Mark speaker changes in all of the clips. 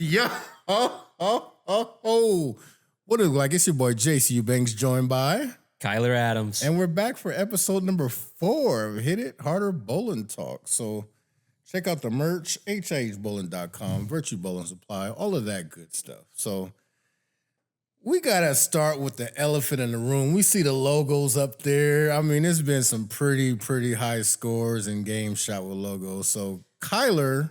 Speaker 1: Yeah. What is it like? It's your boy JC Eubanks, joined by
Speaker 2: Kyler Adams.
Speaker 1: And we're back for episode number 4 of Hit It Harder Bowling Talk. So check out the merch, hihbowling.com, Virtue Bowling Supply, all of that good stuff. So we got to start with the elephant in the room. We see the logos up there. I mean, there's been some pretty high scores in games shot with logos. So Kyler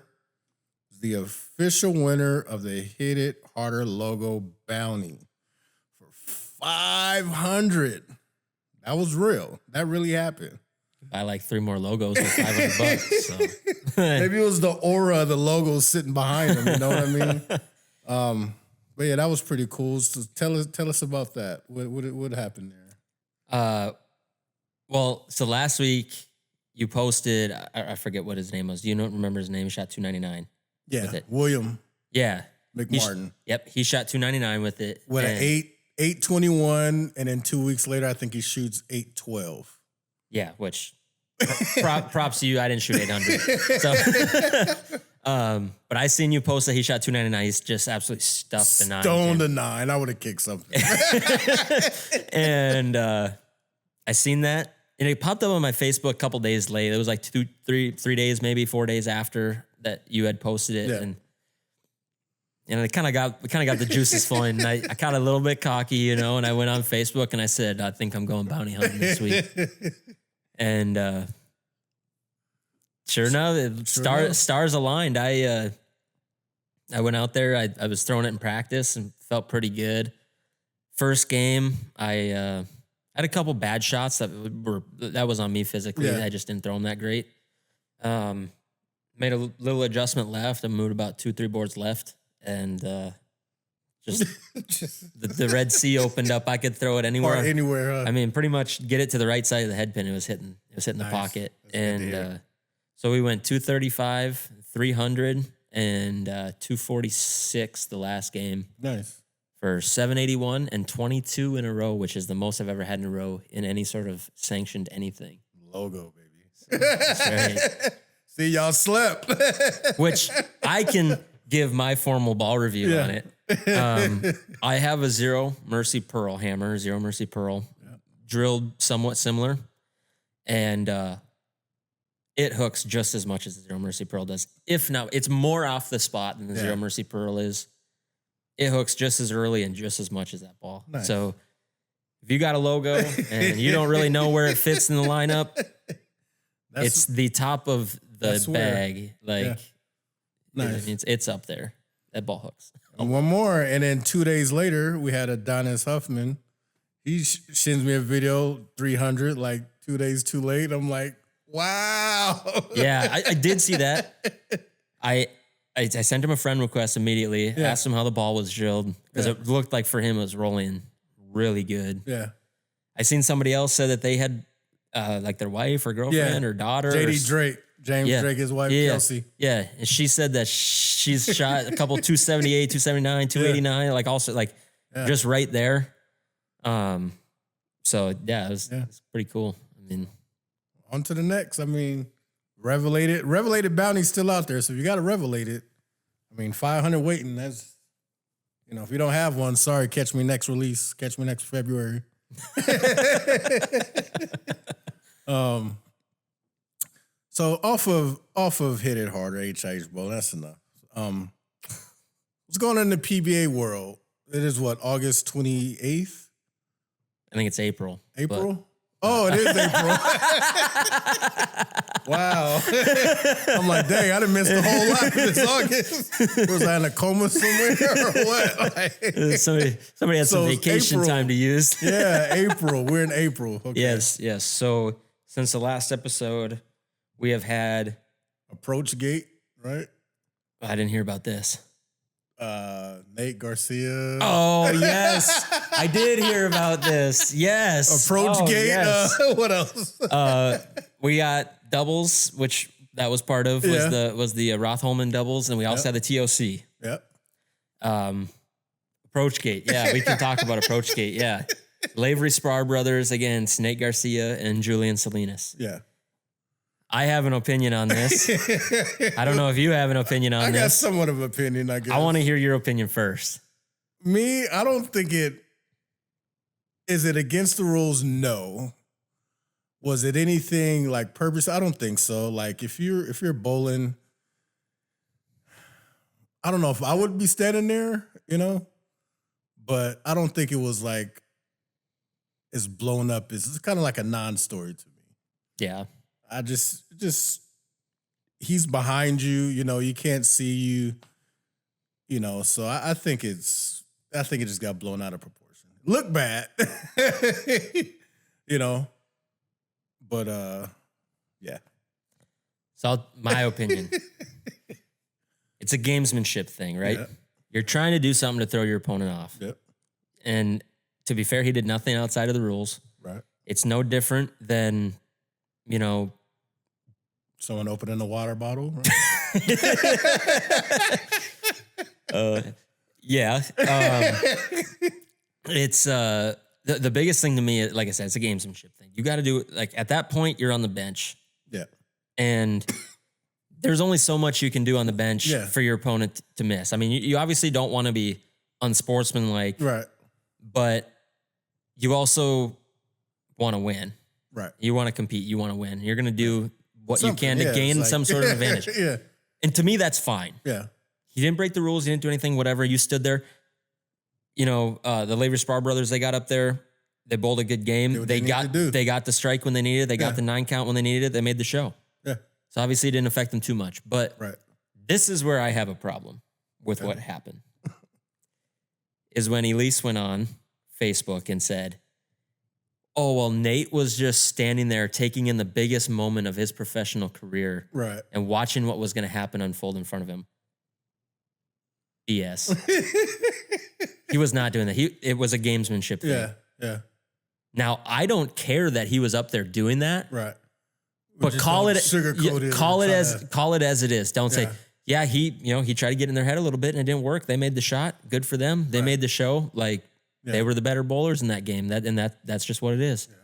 Speaker 1: is the official winner of the Hit It Harder Logo Bounty for $500. That was real. That really happened.
Speaker 2: Buy like 3 more logos for $500. So.
Speaker 1: Maybe it was the aura of the logos sitting behind them. You know what I mean? But yeah, that was pretty cool. So tell us about that. What happened there?
Speaker 2: Well, so last week you posted. I forget what his name was. Do you remember his name? He shot 299.
Speaker 1: Yeah,
Speaker 2: with it.
Speaker 1: William.
Speaker 2: Yeah,
Speaker 1: McMartin.
Speaker 2: Yep, he shot 299 with it.
Speaker 1: With an 821, and then 2 weeks later, I think he shoots 812.
Speaker 2: Yeah, which props to you. I didn't shoot 800. So, but I seen you post that he shot 299. He's just absolutely stuffed the 9.
Speaker 1: Stoned the 9. I would have kicked something.
Speaker 2: And I seen that, and it popped up on my Facebook a couple days late. It was like 3 days, maybe 4 days after that you had posted it,
Speaker 1: yeah.
Speaker 2: And it kind of got the juices flowing. And I got a little bit cocky, and I went on Facebook and I said, I think I'm going bounty hunting this week. And sure enough, stars aligned. I went out there. I was throwing it in practice and felt pretty good. First game, I had a couple bad shots that was on me physically. Yeah. I just didn't throw them that great. Made a little adjustment left. I moved about 2-3 boards left, and just the Red Sea opened up. I could throw it anywhere.
Speaker 1: Huh?
Speaker 2: I mean, pretty much get it to the right side of the head pin. It was hitting nice. The pocket. That's and so we went 235, 300, and 246 the last game.
Speaker 1: Nice.
Speaker 2: For 781 and 22 in a row, which is the most I've ever had in a row in any sort of sanctioned anything.
Speaker 1: Logo, baby.
Speaker 2: So, that's right.
Speaker 1: See, y'all slept.
Speaker 2: Which I can give my formal ball review on it. I have a Zero Mercy Pearl hammer, Zero Mercy Pearl, drilled somewhat similar. And it hooks just as much as the Zero Mercy Pearl does. If not, it's more off the spot than the Zero Mercy Pearl is. It hooks just as early and just as much as that ball. Nice. So if you got a logo and you don't really know where it fits in the lineup, it's the top of the bag. Nice. It's up there. That ball hooks.
Speaker 1: And one more. And then 2 days later, we had Adonis Huffman. He sends me a video, 300, like 2 days too late. I'm like, wow.
Speaker 2: Yeah, I did see that. I sent him a friend request immediately, asked him how the ball was drilled, because it looked like for him it was rolling really good.
Speaker 1: Yeah.
Speaker 2: I seen somebody else said that they had like their wife or girlfriend or daughter.
Speaker 1: JD Drake. James Drake, his wife, Kelsey.
Speaker 2: Yeah. And she said that she's shot a couple 278, 279, 289, like also like just right there. So yeah, it was pretty cool. I mean,
Speaker 1: on to the next. I mean, Revelated bounty's still out there. So if you got a Revelated, I mean, 500 waiting. That's, if you don't have one, sorry, catch me next release. Catch me next February. So off of Hit It Harder, HH Bowl, that's enough. What's going on in the PBA world? It is what, August 28th?
Speaker 2: I think it's April.
Speaker 1: April? Oh, it is April. Wow. I'm like, dang, I done missed the whole lot of this August. Was I in a coma somewhere or what? Like,
Speaker 2: somebody had some vacation time to use.
Speaker 1: Yeah, April. We're in April. Okay.
Speaker 2: Yes. So since the last episode, we have had
Speaker 1: Approach Gate, right?
Speaker 2: I didn't hear about this.
Speaker 1: Nate Garcia.
Speaker 2: Oh, yes. I did hear about this. Yes.
Speaker 1: Approach Gate. Yes. What else?
Speaker 2: We got doubles, which that was part of was the Roth Holman doubles, and we also had the TOC.
Speaker 1: Yep.
Speaker 2: Approach Gate. Yeah, we can talk about Approach Gate. Yeah. Lavery Spar brothers against Nate Garcia and Julian Salinas.
Speaker 1: Yeah.
Speaker 2: I have an opinion on this. I don't know if you have an opinion on this.
Speaker 1: I got somewhat of an opinion, I guess.
Speaker 2: I want to hear your opinion first.
Speaker 1: Me, I don't think it... Is it against the rules? No. Was it anything like purpose? I don't think so. Like if you're bowling, I don't know if I would be standing there, you know, but I don't think it was like it's blown up. It's kind of like a non-story to me.
Speaker 2: Yeah.
Speaker 1: I just he's behind you, you know, you can't see you, you know, so I think it just got blown out of proportion. Look bad. You know. But yeah.
Speaker 2: So my opinion, it's a gamesmanship thing, right?
Speaker 1: Yep.
Speaker 2: You're trying to do something to throw your opponent off.
Speaker 1: Yep.
Speaker 2: And to be fair, he did nothing outside of the rules.
Speaker 1: Right.
Speaker 2: It's no different than, you know,
Speaker 1: someone opening a water bottle. Right?
Speaker 2: Yeah. It's the biggest thing to me, like I said, it's a gamesmanship thing. You got to do it. Like at that point, you're on the bench.
Speaker 1: Yeah.
Speaker 2: And there's only so much you can do on the bench for your opponent to miss. I mean, you obviously don't want to be unsportsmanlike.
Speaker 1: Right.
Speaker 2: But you also want to win.
Speaker 1: Right.
Speaker 2: You want to compete. You want to win. You're going to do what you can to
Speaker 1: like,
Speaker 2: gain some sort of advantage.
Speaker 1: Yeah.
Speaker 2: And to me, that's fine.
Speaker 1: Yeah.
Speaker 2: He didn't break the rules. He didn't do anything, whatever. You stood there. You know, the Laver Spar brothers, they got up there. They bowled a good game. They got the strike when they needed it. They got the 9 count when they needed it. They made the show.
Speaker 1: Yeah.
Speaker 2: So obviously it didn't affect them too much. But this is where I have a problem with what happened. Is when Elise went on Facebook and said, oh, well, Nate was just standing there taking in the biggest moment of his professional career and watching what was going to happen unfold in front of him. BS. He was not doing that. It was a gamesmanship thing.
Speaker 1: Yeah, yeah.
Speaker 2: Now, I don't care that he was up there doing that.
Speaker 1: Right.
Speaker 2: But call it as it is. Don't say, yeah, he tried to get in their head a little bit and it didn't work. They made the shot. Good for them. They made the show. Like they were the better bowlers in that game. That's just what it is. Yeah.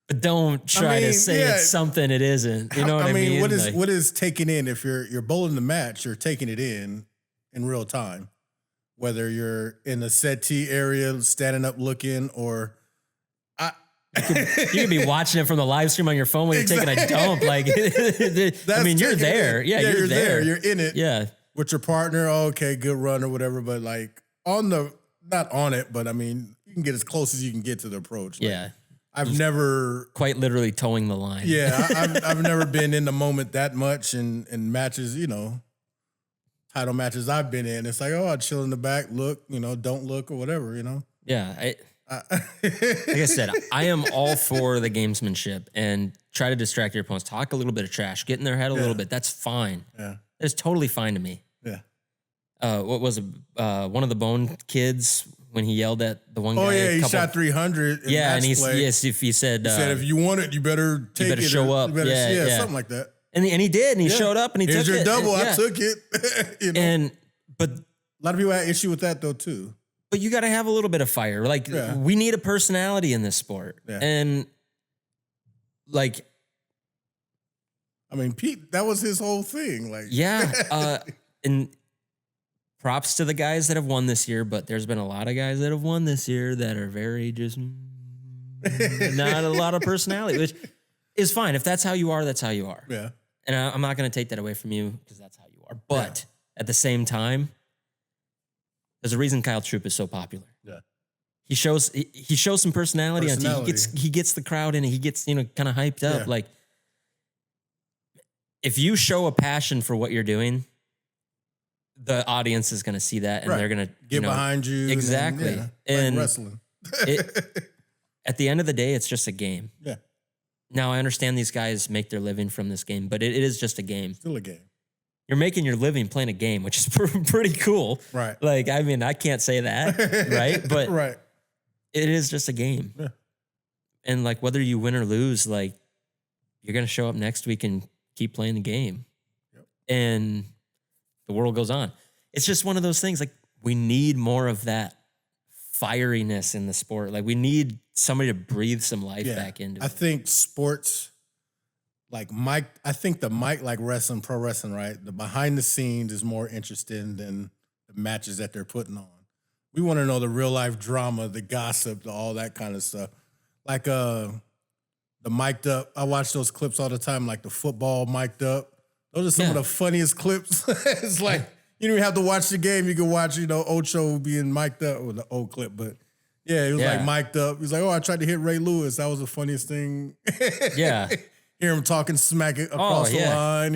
Speaker 2: But don't try to say it's something it isn't. You know what I mean?
Speaker 1: What is taking in? If you're bowling the match, you're taking it in real time. Whether you're in the settee area, standing up looking, or
Speaker 2: you could be watching it from the live stream on your phone when you're taking a dump. Like, I mean, you're there. Yeah, you're there.
Speaker 1: You're in it.
Speaker 2: Yeah,
Speaker 1: with your partner. Okay, good run or whatever. But like not on it. But I mean, you can get as close as you can get to the approach. Like,
Speaker 2: yeah,
Speaker 1: I've never
Speaker 2: quite literally towing the line.
Speaker 1: Yeah, I've never been in the moment that much in matches. You know. Title matches I've been in, it's like, oh, I'd chill in the back, look, you know, don't look or whatever, you know?
Speaker 2: Yeah. Like I said, I am all for the gamesmanship and try to distract your opponents. Talk a little bit of trash, get in their head a little bit. That's fine. Yeah. It's totally fine to me.
Speaker 1: Yeah.
Speaker 2: What was it? One of the Bone kids when he yelled at the one guy.
Speaker 1: Oh, yeah, he shot 300 in
Speaker 2: and he
Speaker 1: said, if you want it, you better take it.
Speaker 2: Show up.
Speaker 1: Something like that.
Speaker 2: And he did, and he showed up, and he took it.
Speaker 1: Here's your double. I took it. You know?
Speaker 2: But
Speaker 1: a lot of people had issue with that though too.
Speaker 2: But you got to have a little bit of fire. Like we need a personality in this sport, and like,
Speaker 1: I mean, Pete, that was his whole thing. Like,
Speaker 2: and props to the guys that have won this year. But there's been a lot of guys that have won this year that are very just not a lot of personality, which is fine. If that's how you are, that's how you are.
Speaker 1: Yeah.
Speaker 2: And I'm not going to take that away from you because that's how you are. But at the same time, there's a reason Kyle Troop is so popular.
Speaker 1: Yeah.
Speaker 2: He shows some personality. He gets the crowd in. He gets, kind of hyped up. Yeah. Like, if you show a passion for what you're doing, the audience is going to see that and they're going to
Speaker 1: get behind you.
Speaker 2: Exactly. And
Speaker 1: like wrestling.
Speaker 2: At the end of the day, it's just a game.
Speaker 1: Yeah.
Speaker 2: Now, I understand these guys make their living from this game, but it is just a game.
Speaker 1: Still a game.
Speaker 2: You're making your living playing a game, which is pretty cool.
Speaker 1: Right.
Speaker 2: Like, I mean, I can't say that, right? But it is just a game.
Speaker 1: Yeah.
Speaker 2: And, like, whether you win or lose, like, you're going to show up next week and keep playing the game. Yep. And the world goes on. It's just one of those things, like, we need more of that fieriness in the sport. Like, we need somebody to breathe some life back into it.
Speaker 1: I think sports like Mike, I think the Mike, like wrestling, pro wrestling, right? The behind the scenes is more interesting than the matches that they're putting on. We want to know the real life drama, the gossip, all that kind of stuff. Like the mic'd up. I watch those clips all the time, like the football mic'd up. Those are some of the funniest clips. It's like you don't even have to watch the game. You can watch, Ocho being mic'd up with the old clip, but. Yeah, he was like mic'd up. He's like, I tried to hit Ray Lewis. That was the funniest thing.
Speaker 2: Yeah.
Speaker 1: Hear him talking smack across the line,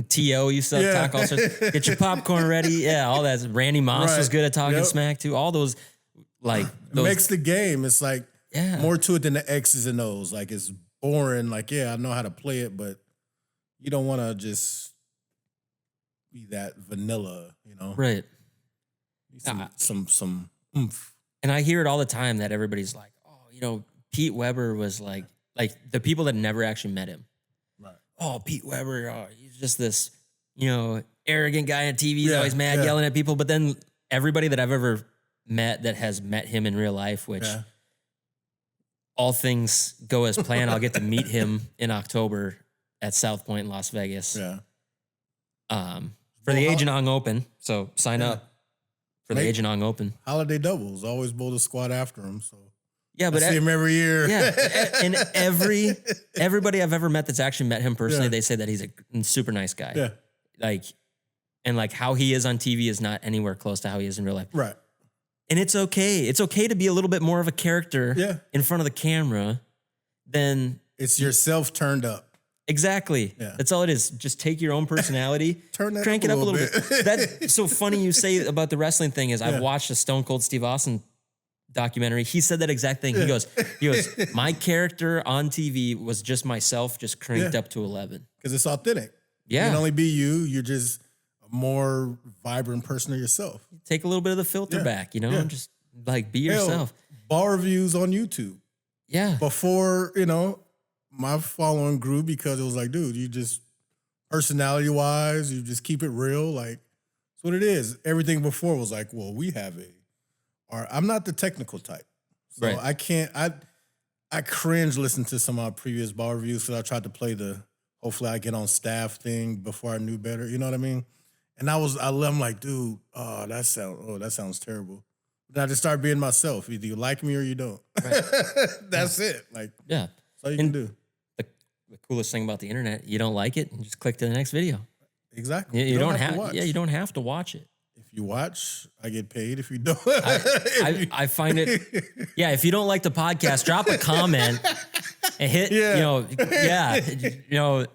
Speaker 2: T.O. used to talk all sorts. Get your popcorn ready. Yeah, all that. Randy Moss was good at talking smack too. All those, those.
Speaker 1: It makes the game. It's like more to it than the X's and O's. Like it's boring. Like, I know how to play it, but you don't want to just be that vanilla,
Speaker 2: Right.
Speaker 1: Some oomph.
Speaker 2: And I hear it all the time that everybody's like, Pete Weber was like the people that never actually met him.
Speaker 1: Right.
Speaker 2: Oh, Pete Weber, he's just this, arrogant guy on TV. He's always mad, yelling at people. But then everybody that I've ever met that has met him in real life, which all things go as planned, I'll get to meet him in October at South Point in Las Vegas.
Speaker 1: Yeah.
Speaker 2: For the Agent Ong Open. So sign up. For the Agent Ong Open.
Speaker 1: Holiday doubles. Always build a squad after him. So
Speaker 2: but
Speaker 1: I see him every year.
Speaker 2: Yeah. And everybody I've ever met that's actually met him personally, they say that he's a super nice guy.
Speaker 1: Yeah.
Speaker 2: And how he is on TV is not anywhere close to how he is in real life.
Speaker 1: Right.
Speaker 2: And it's okay. It's okay to be a little bit more of a character in front of the camera than
Speaker 1: it's yourself turned up.
Speaker 2: Exactly. Yeah. That's all it is. Just take your own personality, crank it up a little bit. That's so funny you say about the wrestling thing is I've watched a Stone Cold Steve Austin documentary. He said that exact thing. He goes, my character on TV was just myself, just cranked up to 11.
Speaker 1: Because it's authentic. Yeah. You can only be you. You're just a more vibrant person of yourself.
Speaker 2: Take a little bit of the filter back, just be yourself.
Speaker 1: Ball reviews on YouTube.
Speaker 2: Yeah.
Speaker 1: Before, my following grew because it was like, dude, you just personality-wise, you just keep it real. Like, that's what it is. Everything before was like, well, we have or I'm not the technical type. So I can't, I cringe listening to some of our previous ball reviews because I tried to play hopefully I get on staff thing before I knew better. You know what I mean? And I'm like, dude, that sounds terrible. Then I just start being myself. Either you like me or you don't. Right. That's it. Like, that's all you can do.
Speaker 2: The coolest thing about the internet, you don't like it, and just click to the next video.
Speaker 1: Exactly.
Speaker 2: You don't have to watch. Yeah, you don't have to watch it.
Speaker 1: If you watch, I get paid. If you don't,
Speaker 2: I find it. Yeah, if you don't like the podcast, drop a comment and hit.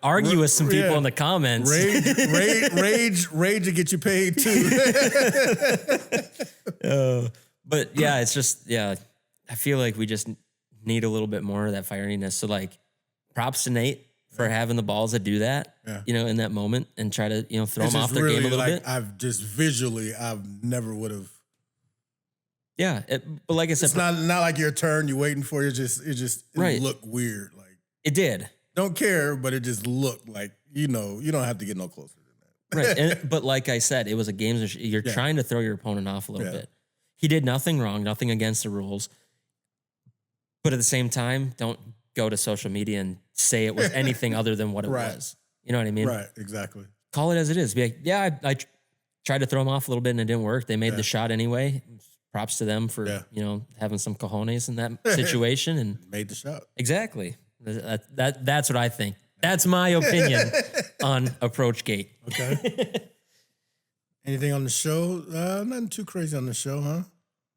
Speaker 2: Argue with some people in the comments.
Speaker 1: Rage to get you paid too.
Speaker 2: But it's just I feel like we just need a little bit more of that fieriness. So props to Nate for having the balls to do that, in that moment and try to, throw them off their game a little bit.
Speaker 1: I've never would have.
Speaker 2: Yeah. But like I said,
Speaker 1: it's not like your turn. You're waiting for it. It looked weird. Like
Speaker 2: it did.
Speaker 1: Don't care, but it just looked like, you don't have to get no closer than that.
Speaker 2: Right. But like I said, it was a game. You're trying to throw your opponent off a little bit. He did nothing wrong, nothing against the rules. But at the same time, don't go to social media and say it was anything other than what it was. You know what I mean?
Speaker 1: Right, exactly.
Speaker 2: Call it as it is. Be like, I tried to throw them off a little bit and it didn't work. They made the shot anyway. Props to them for, having some cojones in that situation and
Speaker 1: made the shot.
Speaker 2: Exactly. That's what I think. That's my opinion on Approach Gate.
Speaker 1: Okay. Anything on the show? Nothing too crazy on the show, huh?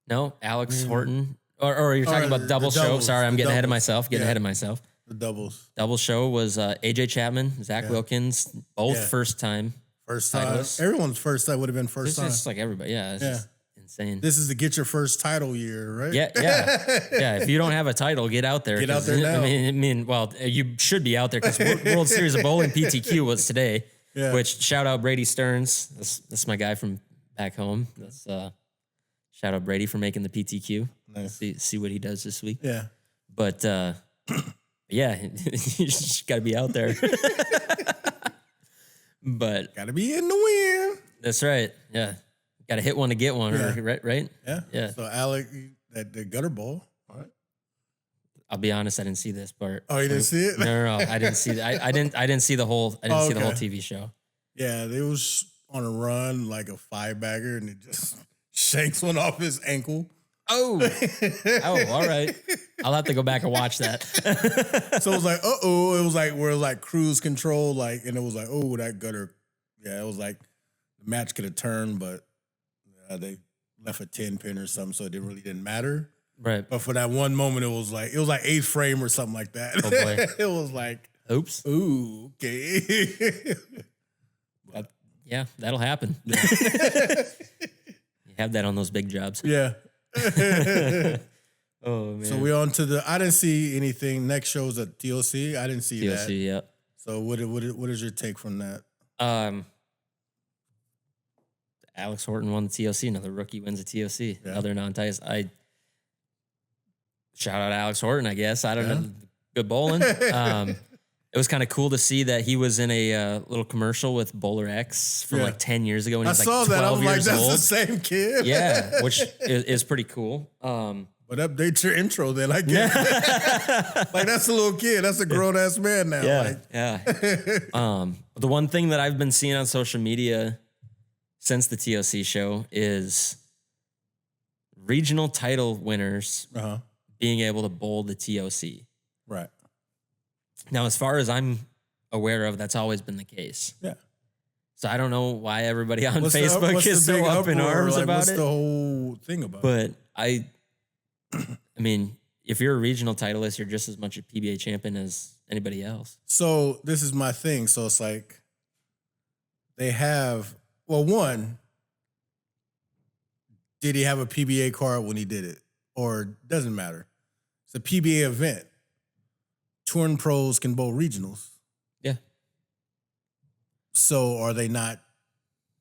Speaker 2: No, Alex Horton. Or you're talking about double show.
Speaker 1: Doubles,
Speaker 2: Sorry, I'm getting ahead of myself.
Speaker 1: The doubles.
Speaker 2: Double show was AJ Chapman, Zach Wilkins, both first time.
Speaker 1: First time. Everyone's first time would have been first time.
Speaker 2: It's just like everybody. Yeah, it's just insane.
Speaker 1: This is to get your first title year, right?
Speaker 2: Yeah. If you don't have a title, get out there.
Speaker 1: Get out there now.
Speaker 2: I mean, you should be out there because World Series of Bowling PTQ was today. Yeah. Which shout out Brady Stearns. That's my guy from back home. That's shout out Brady for making the PTQ. Nice. See what he does this week.
Speaker 1: Yeah.
Speaker 2: But you just got to be out there. But
Speaker 1: got to be in the win.
Speaker 2: That's right. Yeah. Got to hit one to get one. Right?
Speaker 1: Yeah. So Alec, the gutter ball. All right.
Speaker 2: I'll be honest, I didn't see this part.
Speaker 1: Oh, you didn't see it?
Speaker 2: No, I didn't see that. I didn't see the whole. I didn't see the whole TV show.
Speaker 1: Yeah, they was on a run like a 5-bagger, and it just Shanks went off his ankle.
Speaker 2: Oh, all right. I'll have to go back and watch that.
Speaker 1: So it was like, it was like where it was like cruise control, like, and it was like, oh, that gutter. Yeah, it was like the match could have turned, but they left a 10-pin or something, so it really didn't matter.
Speaker 2: Right.
Speaker 1: But for that one moment, it was like 8th frame or something like that.
Speaker 2: Oh boy.
Speaker 1: It was like,
Speaker 2: oops.
Speaker 1: Ooh, okay.
Speaker 2: Yeah, that'll happen.
Speaker 1: Yeah.
Speaker 2: You have that on those big jobs.
Speaker 1: Yeah.
Speaker 2: Oh man.
Speaker 1: So we on to I didn't see anything. Next show's at TLC. I didn't see that.
Speaker 2: TLC, yeah.
Speaker 1: So what is your take from that?
Speaker 2: Alex Horton won the TLC. Another rookie wins the TLC.
Speaker 1: Yeah.
Speaker 2: Another non-ties. I shout out Alex Horton, I guess. I don't know. Good bowling. It was kind of cool to see that he was in a little commercial with Bowler X from like 10 years ago when he was like 12
Speaker 1: that. I was like,
Speaker 2: years
Speaker 1: that's
Speaker 2: old.
Speaker 1: the same kid.
Speaker 2: Yeah, which is pretty cool.
Speaker 1: But update your intro then, I guess. Like, that's a little kid. That's a grown-ass man now.
Speaker 2: Yeah,
Speaker 1: like.
Speaker 2: yeah. The one thing that I've been seeing on social media since the TLC show is regional title winners being able to bowl the TOC.
Speaker 1: Right.
Speaker 2: Now, as far as I'm aware of, that's always been the case.
Speaker 1: Yeah.
Speaker 2: So I don't know why everybody on Facebook is so up in arms about
Speaker 1: what's
Speaker 2: it.
Speaker 1: the whole thing about
Speaker 2: it? But I mean, if you're a regional titleist, you're just as much a PBA champion as anybody else.
Speaker 1: So this is my thing. So it's like they have, well, one, did he have a PBA card when he did it? Or doesn't matter. It's a PBA event. Touring pros can bowl regionals.
Speaker 2: Yeah.
Speaker 1: So are they not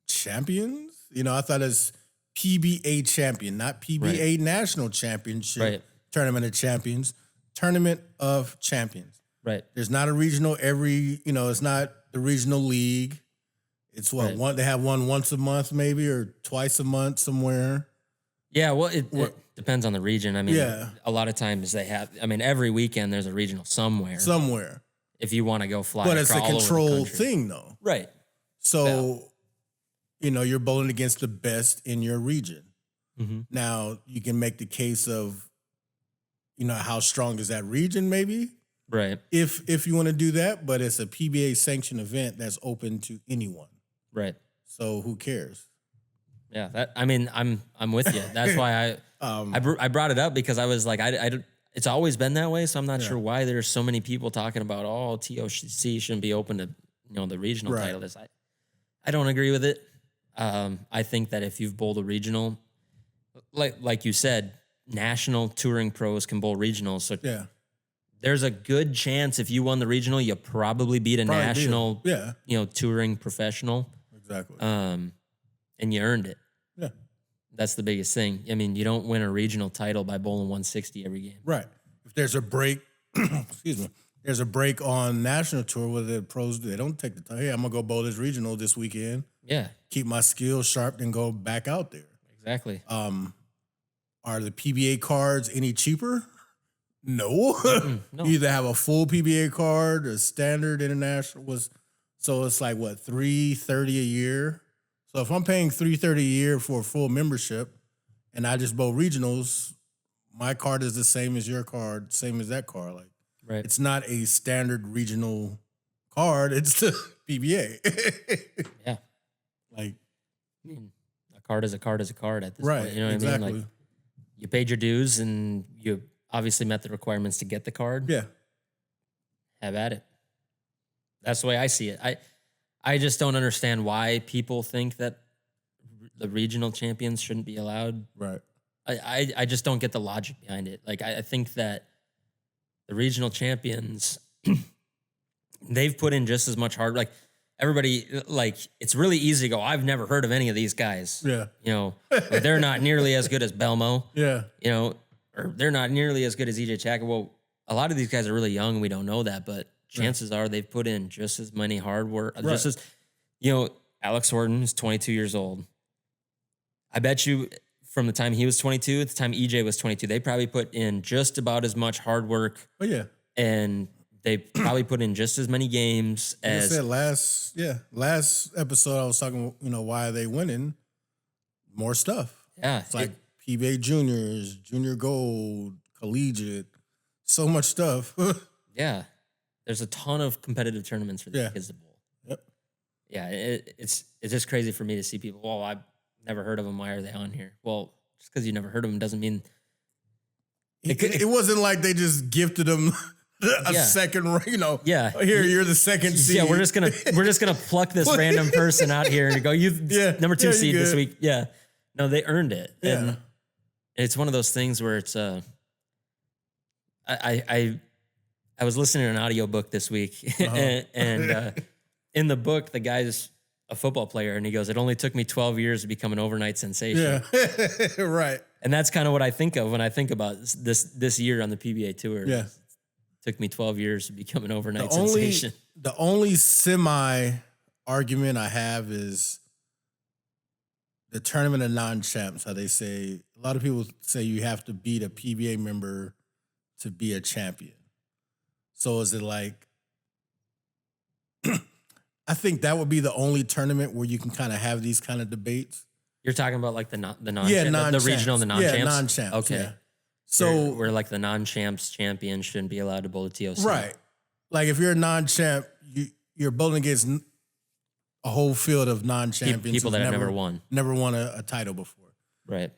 Speaker 1: champions? You know, I thought it's PBA champion, not PBA national championship, tournament of champions, tournament of champions.
Speaker 2: Right.
Speaker 1: There's not a regional it's not the regional league. It's one, they have one once a month maybe or twice a month somewhere.
Speaker 2: Yeah, well, it depends on the region. I mean, a lot of times they have, every weekend there's a regional somewhere.
Speaker 1: Somewhere.
Speaker 2: If you want to go fly.
Speaker 1: But it's a controlled thing though.
Speaker 2: Right.
Speaker 1: So, you're bowling against the best in your region. Mm-hmm. Now, you can make the case of, how strong is that region maybe?
Speaker 2: Right.
Speaker 1: If you want to do that, but it's a PBA sanctioned event that's open to anyone.
Speaker 2: Right.
Speaker 1: So who cares?
Speaker 2: Yeah, I'm with you. That's why I brought it up because I was like, it's always been that way. So I'm not sure why there's so many people talking about, TOC shouldn't be open to, the regional title. I don't agree with it. I think that if you've bowled a regional, like you said, national touring pros can bowl regionals. So there's a good chance if you won the regional, you probably beat a national, touring professional.
Speaker 1: Exactly.
Speaker 2: And you earned it.
Speaker 1: Yeah.
Speaker 2: That's the biggest thing. You don't win a regional title by bowling 160 every game.
Speaker 1: Right. If there's a break, there's a break on national tour where the pros, they don't take the time. Hey, I'm going to go bowl this regional this weekend.
Speaker 2: Yeah.
Speaker 1: Keep my skills sharp and go back out there.
Speaker 2: Exactly.
Speaker 1: Are the PBA cards any cheaper? No.
Speaker 2: No.
Speaker 1: You either have a full PBA card, a standard international so it's like what, $330 a year? So if I'm paying $330 a year for a full membership and I just bowl regionals, my card is the same as your card, same as that card. Like, it's not a standard regional card, it's the PBA.
Speaker 2: Yeah.
Speaker 1: Like,
Speaker 2: a card is a card is a card at this point. You know what
Speaker 1: exactly.
Speaker 2: I mean? Like, you paid your dues and you obviously met the requirements to get the card.
Speaker 1: Yeah.
Speaker 2: Have at it. That's the way I see it. I just don't understand why people think that the regional champions shouldn't be allowed.
Speaker 1: Right.
Speaker 2: I just don't get the logic behind it. Like, I think that the regional champions, they've put in just as much hard. Like, everybody, like, it's really easy to go, I've never heard of any of these guys.
Speaker 1: Yeah.
Speaker 2: Like, they're not nearly as good as Belmo.
Speaker 1: Yeah.
Speaker 2: Or they're not nearly as good as EJ Chacker. Well, a lot of these guys are really young and we don't know that, but chances are they've put in just as many hard work. Just as, Alex Horton is 22 years old. I bet you from the time he was 22 to the time EJ was 22, they probably put in just about as much hard work.
Speaker 1: Oh yeah.
Speaker 2: And they probably put in just as many games as
Speaker 1: I said last episode I was talking, why are they winning? More stuff.
Speaker 2: Yeah.
Speaker 1: It's like PBA juniors, junior gold, collegiate, so much stuff.
Speaker 2: Yeah. There's a ton of competitive tournaments for the kids to bowl.
Speaker 1: Yep.
Speaker 2: Yeah, it's just crazy for me to see people, well, I've never heard of them. Why are they on here? Well, just because you never heard of them doesn't mean
Speaker 1: it wasn't like they just gifted them a second,
Speaker 2: Yeah.
Speaker 1: Here, you're the second seed.
Speaker 2: Yeah, we're just gonna pluck this random person out here and go, number 2 seed this week. Yeah. No, they earned it.
Speaker 1: Yeah.
Speaker 2: And it's one of those things where it's I was listening to an audiobook this week and in the book, the guy's a football player and he goes, it only took me 12 years to become an overnight sensation.
Speaker 1: Yeah. Right.
Speaker 2: And that's kind of what I think of when I think about this year on the PBA Tour.
Speaker 1: Yeah.
Speaker 2: It took me 12 years to become an overnight sensation.
Speaker 1: The only semi argument I have is the tournament of non-champs, how they say, a lot of people say you have to beat a PBA member to be a champion. So is it like, I think that would be the only tournament where you can kind of have these kind of debates.
Speaker 2: You're talking about like the non-champs,
Speaker 1: non-champs.
Speaker 2: the regional, the non-champs?
Speaker 1: Yeah, non-champs.
Speaker 2: Okay.
Speaker 1: Yeah. So
Speaker 2: where like the non-champs champion shouldn't be allowed to bowl a TOC.
Speaker 1: Right. Like if you're a non-champ, you're bowling against a whole field of non-champions.
Speaker 2: People that have never won.
Speaker 1: Never won a title before.
Speaker 2: Right.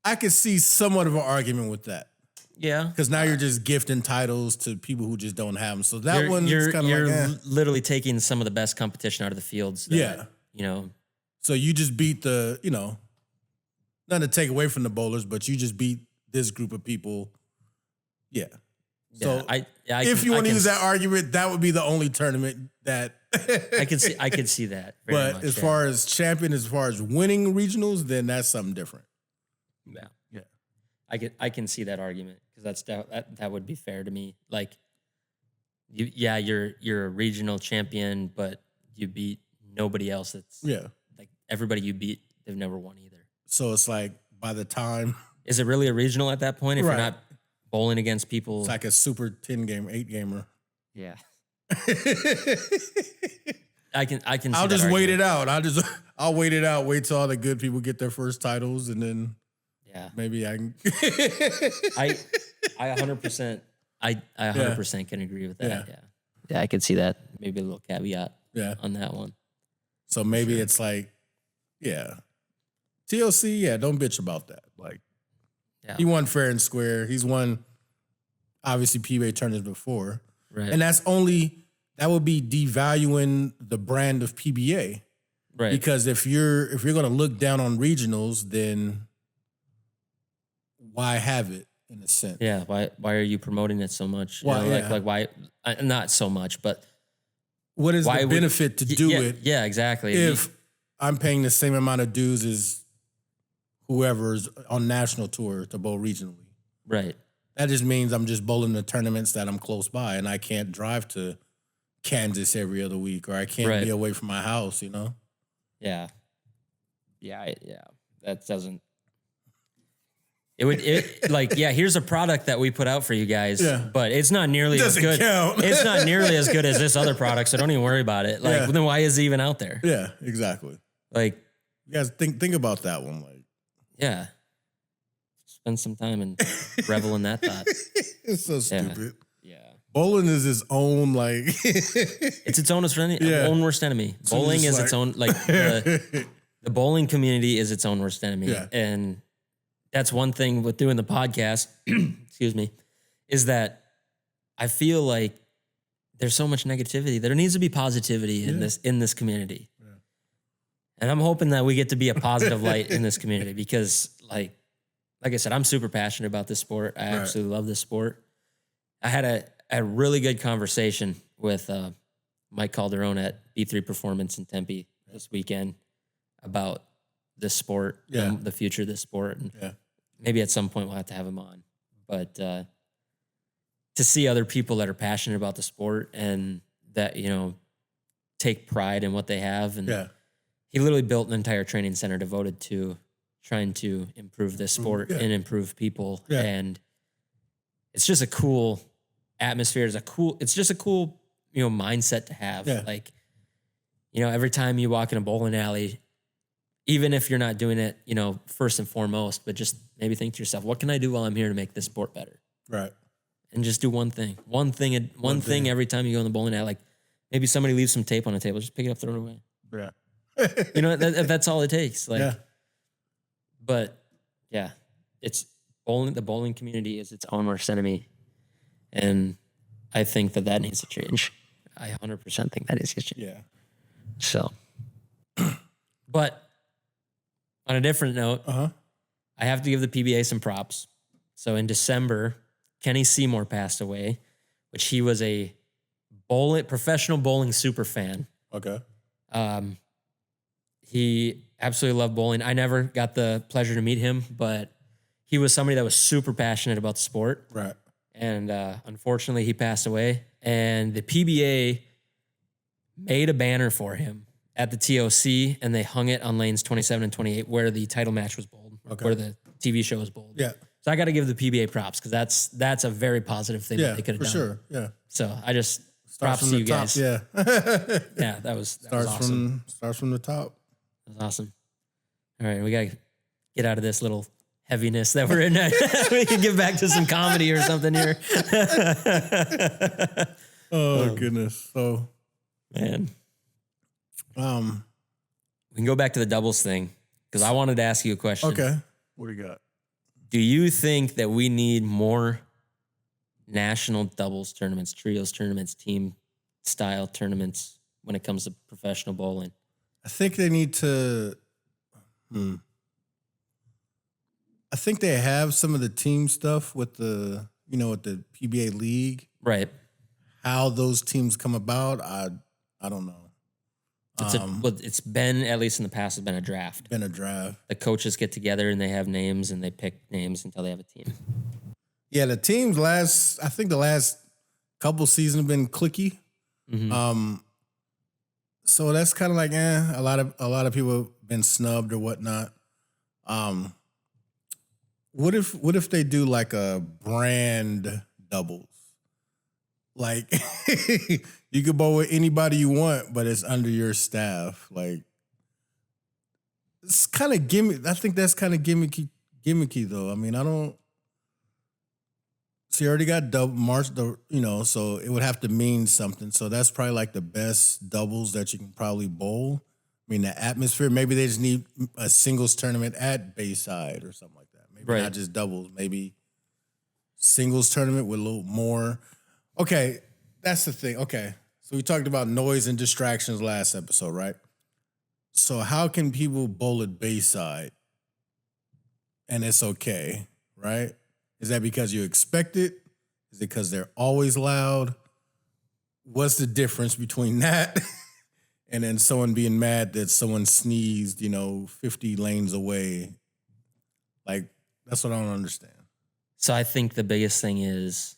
Speaker 1: I could see somewhat of an argument with that.
Speaker 2: Yeah.
Speaker 1: Because now you're just gifting titles to people who just don't have them. So that one's kind of
Speaker 2: you're literally taking some of the best competition out of the fields. That,
Speaker 1: So you just beat not to take away from the bowlers, but you just beat this group of people. Yeah. So if you want to use that argument, that would be the only tournament that
Speaker 2: I could see that.
Speaker 1: Very
Speaker 2: much,
Speaker 1: as far as champion, as far as winning regionals, then that's something different.
Speaker 2: Yeah.
Speaker 1: Yeah.
Speaker 2: I can see that argument because that would be fair to me. Like, you're a regional champion, but you beat nobody else. That's like everybody you beat, they've never won either.
Speaker 1: So it's like by the time,
Speaker 2: is it really a regional at that point? If you're not bowling against people,
Speaker 1: it's like a super 10-game, 8-gamer.
Speaker 2: Yeah. I can.
Speaker 1: I'll just wait it out. I'll wait it out. Wait till all the good people get their first titles, and then maybe I can.
Speaker 2: I 100%. I 100% can agree with that. Yeah. I could see that. Maybe a little caveat. On that one.
Speaker 1: So maybe it's like, TLC. Don't bitch about that. Like, he won fair and square. He's won obviously PBA tournaments before,
Speaker 2: right?
Speaker 1: And that would be devaluing the brand of PBA.
Speaker 2: Right.
Speaker 1: Because if you're going to look down on regionals, then why have it in a sense?
Speaker 2: Yeah. Why are you promoting it so much?
Speaker 1: Why?
Speaker 2: Like why? Not so much, but
Speaker 1: what is the benefit to do it?
Speaker 2: Yeah, exactly.
Speaker 1: If I'm paying the same amount of dues as whoever's on national tour to bowl regionally,
Speaker 2: right?
Speaker 1: That just means I'm just bowling the tournaments that I'm close by, and I can't drive to Kansas every other week, or I can't be away from my house,
Speaker 2: Yeah. That doesn't. Here's a product that we put out for you guys, but it's not nearly as good.
Speaker 1: Count.
Speaker 2: It's not nearly as good as this other product, so don't even worry about it. Then why is it even out there?
Speaker 1: Yeah, exactly.
Speaker 2: Like,
Speaker 1: you guys think about that one. Like,
Speaker 2: yeah. Spend some time and revel in that thought.
Speaker 1: It's so stupid.
Speaker 2: Yeah.
Speaker 1: Bowling is its own, like...
Speaker 2: it's its own worst enemy. Bowling is its own, like, the bowling community is its own worst enemy.
Speaker 1: Yeah.
Speaker 2: And that's one thing with doing the podcast, excuse me, is that I feel like there's so much negativity. There needs to be positivity in this community. Yeah. And I'm hoping that we get to be a positive light in this community because, like I said, I'm super passionate about this sport. I absolutely love this sport. I had a really good conversation with Mike Calderon at B3 Performance in Tempe this weekend about this sport, the future of this sport. And maybe at some point we'll have to have him on. But to see other people that are passionate about the sport and that, take pride in what they have. And he literally built an entire training center devoted to trying to improve this sport and improve people.
Speaker 1: Yeah.
Speaker 2: And it's just a cool atmosphere. It's just a cool, mindset to have.
Speaker 1: Yeah.
Speaker 2: Like, every time you walk in a bowling alley, even if you're not doing it, first and foremost, but just maybe think to yourself, what can I do while I'm here to make this sport better?
Speaker 1: Right.
Speaker 2: And just do one thing every time you go in the bowling alley. Like maybe somebody leaves some tape on the table, just pick it up, throw it away.
Speaker 1: Yeah.
Speaker 2: That's all it takes. Like,
Speaker 1: yeah.
Speaker 2: But yeah, it's bowling. The bowling community is its own worst enemy. And I think that needs to change. I 100% think that needs to change.
Speaker 1: Yeah.
Speaker 2: So, but on a different note, I have to give the PBA some props. So in December, Kenny Seymour passed away, which he was a professional bowling super fan.
Speaker 1: Okay.
Speaker 2: He absolutely loved bowling. I never got the pleasure to meet him, but he was somebody that was super passionate about the sport.
Speaker 1: Right.
Speaker 2: And unfortunately, he passed away. And the PBA made a banner for him at the TOC, and they hung it on lanes 27 and 28 where the title match was bowled, where the TV show was bowled.
Speaker 1: Yeah.
Speaker 2: So I got to give the PBA props because that's a very positive thing that they could have done.
Speaker 1: Sure. Yeah.
Speaker 2: So I just props to you guys.
Speaker 1: Yeah.
Speaker 2: Yeah, that was awesome.
Speaker 1: Starts from the top.
Speaker 2: That was awesome. All right, we got to get out of this little heaviness that we're in. We can get back to some comedy or something here.
Speaker 1: Oh, goodness. So,
Speaker 2: man.
Speaker 1: we
Speaker 2: can go back to the doubles thing because I wanted to ask you a question.
Speaker 1: Okay. What do you got?
Speaker 2: Do you think that we need more national doubles tournaments, trios tournaments, team style tournaments when it comes to professional bowling?
Speaker 1: I think they need to. I think they have some of the team stuff with the PBA league.
Speaker 2: Right.
Speaker 1: How those teams come about, I don't know.
Speaker 2: It's been, at least in the past, it's been a draft. The coaches get together and they have names and they pick names until they have a team.
Speaker 1: Yeah, the teams I think the last couple seasons have been cliquey.
Speaker 2: Mm-hmm.
Speaker 1: So that's kind of like, a lot of people have been snubbed or whatnot. What if they do like a brand doubles? Like you could bowl with anybody you want, but it's under your staff. Like it's kind of gimmick. I think that's kind of gimmicky though. I mean, I don't. So you already got so it would have to mean something. So that's probably like the best doubles that you can probably bowl. I mean, the atmosphere, maybe they just need a singles tournament at Bayside or something like that. Maybe not just doubles, maybe singles tournament with a little more. Okay, that's the thing. Okay, so we talked about noise and distractions last episode, right? So how can people bowl at Bayside and it's okay, right? Is that because you expect it? Is it because they're always loud? What's the difference between that and then someone being mad that someone sneezed, 50 lanes away? Like, that's what I don't understand.
Speaker 2: So I think the biggest thing is